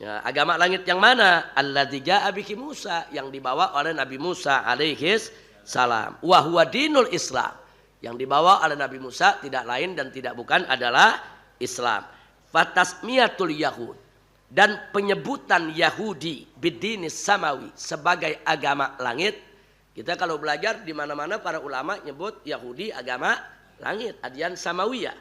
[SPEAKER 1] Ya, agama langit yang mana? Alladzi jaa bihi Musa, yang dibawa oleh Nabi Musa alaihi salam. Wa huwa dinul Islam, yang dibawa oleh Nabi Musa tidak lain dan tidak bukan adalah Islam. Fatasmiyatul Yahud, dan penyebutan Yahudi bidinis samawi sebagai agama langit. Kita kalau belajar di mana-mana para ulama nyebut Yahudi agama langit, adyan samawiyah.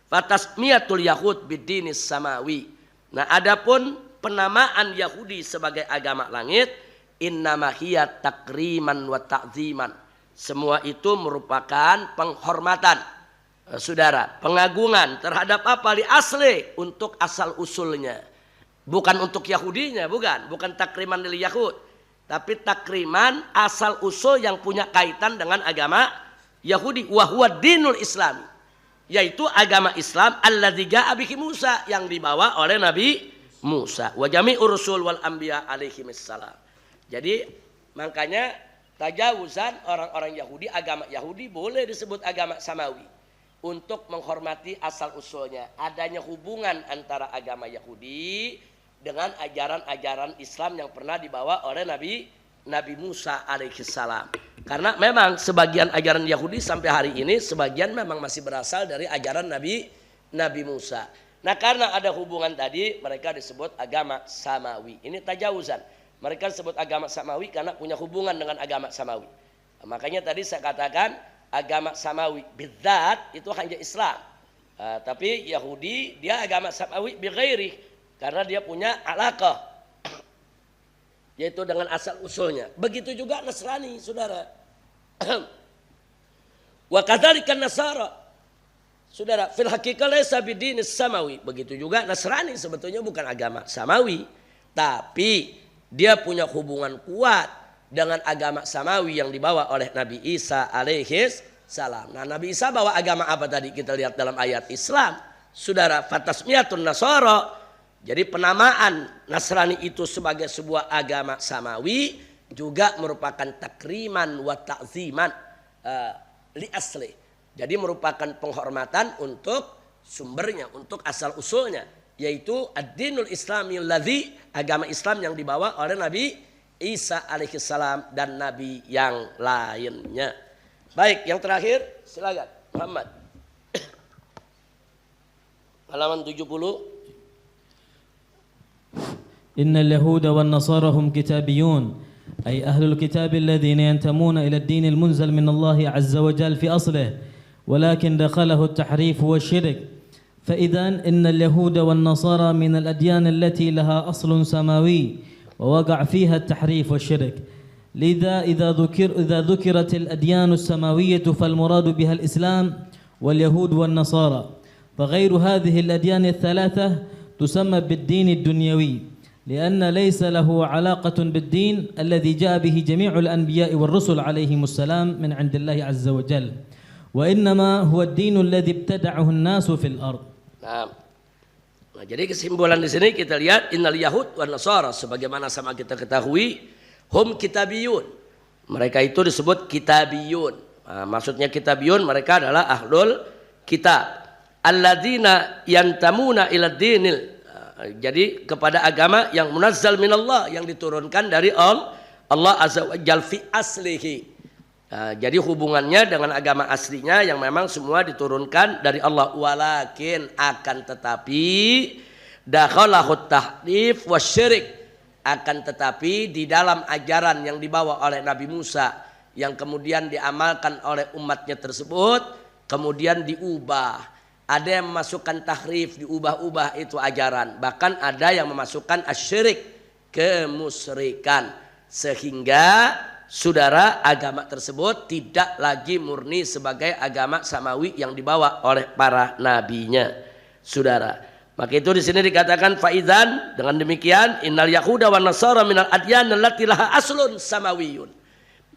[SPEAKER 1] Fatasmiyatul Yahud bidinis samawi. Nah, adapun penamaan Yahudi sebagai agama langit, innama hiya takriman wa ta'ziman. Semua itu merupakan penghormatan, saudara, pengagungan terhadap apa? Li asli, untuk asal usulnya. Bukan untuk Yahudinya, bukan takriman lil Yahud, tapi takriman asal usul yang punya kaitan dengan agama Yahudi. Wa huwa dinul Islam, yaitu agama Islam alladzi jaa bihi Musa, yang dibawa oleh Nabi Musa, wa jami'ur rusul wal anbiya alaihimus salam. Jadi makanya tajawuzan orang-orang Yahudi, agama Yahudi boleh disebut agama samawi untuk menghormati asal usulnya. Adanya hubungan antara agama Yahudi dengan ajaran-ajaran Islam yang pernah dibawa oleh Nabi Musa alaihi salam. Karena memang sebagian ajaran Yahudi sampai hari ini sebagian memang masih berasal dari ajaran Nabi Musa. Nah, karena ada hubungan tadi, mereka disebut agama samawi. Ini tajawuzan. Mereka disebut agama samawi karena punya hubungan dengan agama samawi. Nah, makanya tadi saya katakan agama samawi bidzat itu hanya Islam. Tapi Yahudi dia agama samawi bi ghairi, karena dia punya alaqah, yaitu dengan asal usulnya. Begitu juga Nasrani, saudara. Wa kadzalika Nasara, saudara, fil haqiqah laisa bidinis samawi. Begitu juga Nasrani sebetulnya bukan agama samawi, tapi dia punya hubungan kuat dengan agama samawi yang dibawa oleh Nabi Isa alaihi salam. Nah, Nabi Isa bawa agama apa tadi? Kita lihat dalam ayat Islam. Saudara, fatasmiyatun nasara. Jadi penamaan Nasrani itu sebagai sebuah agama samawi juga merupakan takriman wa ta'ziman li asli. Jadi merupakan penghormatan untuk sumbernya, untuk asal usulnya, yaitu ad-dinul islami alladzi, agama Islam yang dibawa oleh Nabi Isa alaihissalam dan nabi yang lainnya. Baik, yang terakhir silakan Muhammad. Halaman 70.
[SPEAKER 3] إن اليهود والنصارى هم كتابيون أي أهل الكتاب الذين ينتمون إلى الدين المنزل من الله عز وجل في أصله ولكن دخله التحريف والشرك فإذا إن اليهود والنصارى من الأديان التي لها أصل سماوي ووقع فيها التحريف والشرك لذا إذا ذكرت الأديان السماوية فالمراد بها الإسلام واليهود والنصارى فغير هذه الأديان الثلاثة تسمى بالدين الدنيوي لأن ليس له علاقة بالدين الذي جاء به جميع الأنبياء والرسل عليهم السلام من عند الله عز وجل وإنما هو الدين الذي ابتدعه الناس في الأرض.
[SPEAKER 1] Nah, jadi kesimpulan di sini kita lihat innal yahud wan nasara, sebagaimana sama kita ketahui, hum kitabiyun. Mereka itu disebut kitabiyun. Nah, maksudnya kitabiyun mereka adalah ahlul kitab. Alladzina yantamuna ila dinil, jadi kepada agama yang munazzal minallah, yang diturunkan dari Allah azza wa jalla fi aslihi. Jadi hubungannya dengan agama aslinya yang memang semua diturunkan dari Allah. Walakin akan tetapi dakhalahu tahrif wasyirik, akan tetapi di dalam ajaran yang dibawa oleh Nabi Musa yang kemudian diamalkan oleh umatnya tersebut kemudian diubah. Ada yang memasukkan tahrif, diubah-ubah itu ajaran. Bahkan ada yang memasukkan asyirik, kemusyrikan. Sehingga saudara, agama tersebut tidak lagi murni sebagai agama samawi yang dibawa oleh para nabinya. Saudara, maka itu di sini dikatakan faizan, dengan demikian innal yahuda wan nasara minal adyan allati laha aslun samawiyun.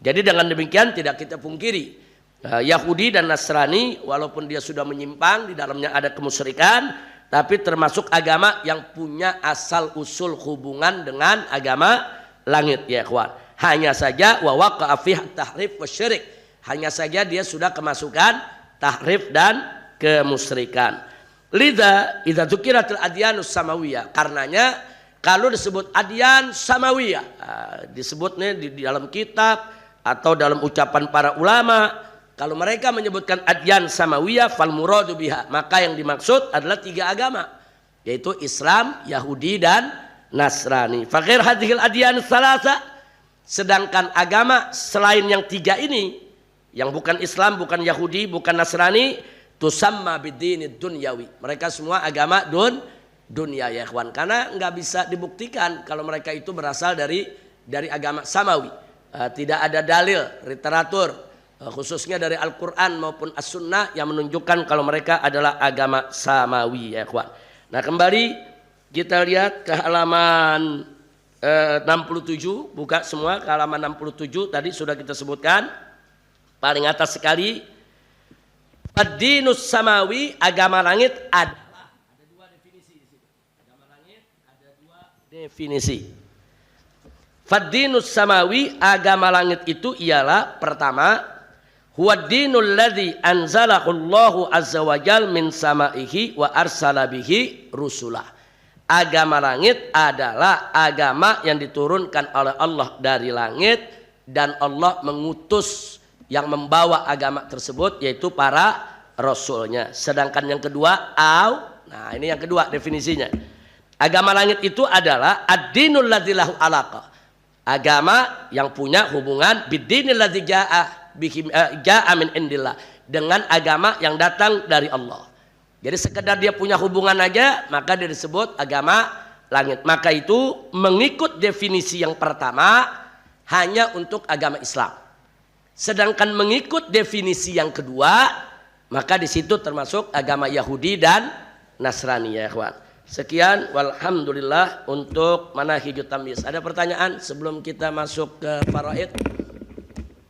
[SPEAKER 1] Jadi dengan demikian tidak kita pungkiri Yahudi dan Nasrani walaupun dia sudah menyimpang, di dalamnya ada kemusyrikan, tapi termasuk agama yang punya asal usul hubungan dengan agama langit ya ikhwan. Hanya saja wa waqa'a fiha tahrif wasyirik, hanya saja dia sudah kemasukan tahrif dan kemusyrikan. Lidza idza dzukiratul adyanus samawiyah, karenanya kalau disebut adyan samawiyah, disebutnya di dalam kitab atau dalam ucapan para ulama, kalau mereka menyebutkan adyan samawiyah fal muradu biha, maka yang dimaksud adalah 3 agama, yaitu Islam, Yahudi dan Nasrani. Fakir hadhil adyan salasa, sedangkan agama selain yang 3 ini, yang bukan Islam, bukan Yahudi, bukan Nasrani, tusamma bidinid dunyawi. Mereka semua agama dunia ya ikhwan, karena nggak bisa dibuktikan kalau mereka itu berasal dari agama samawi. Tidak ada dalil literatur khususnya dari Al-Quran maupun As-Sunnah yang menunjukkan kalau mereka adalah agama samawi ya ikhwan. Nah, kembali kita lihat ke halaman 67, buka semua ke halaman 67, tadi sudah kita sebutkan paling atas sekali. Ad-dinus samawi, agama langit adalah, ada 2 definisi di sini. Agama langit ada 2 definisi. Fad-dinus samawi, agama langit itu ialah pertama, huwaddinul ladzi anzalahu Allahu azza wa jal min samaihi wa arsala bihi rusulah. Agama langit adalah agama yang diturunkan oleh Allah dari langit dan Allah mengutus yang membawa agama tersebut yaitu para rasulnya. Sedangkan yang kedua, nah ini yang kedua definisinya. Agama langit itu adalah ad-dinul ladzi lahu alaqah, agama yang punya hubungan bid-dinil ladzi ja'a min indillah, dengan agama yang datang dari Allah. Jadi sekedar dia punya hubungan aja maka dia disebut agama langit. Maka itu mengikut definisi yang pertama hanya untuk agama Islam. Sedangkan mengikut definisi yang kedua maka di situ termasuk agama Yahudi dan Nasrani ya ikhwan. Sekian walhamdulillah untuk manahijut tamyiz. Ada pertanyaan sebelum kita masuk ke faraid?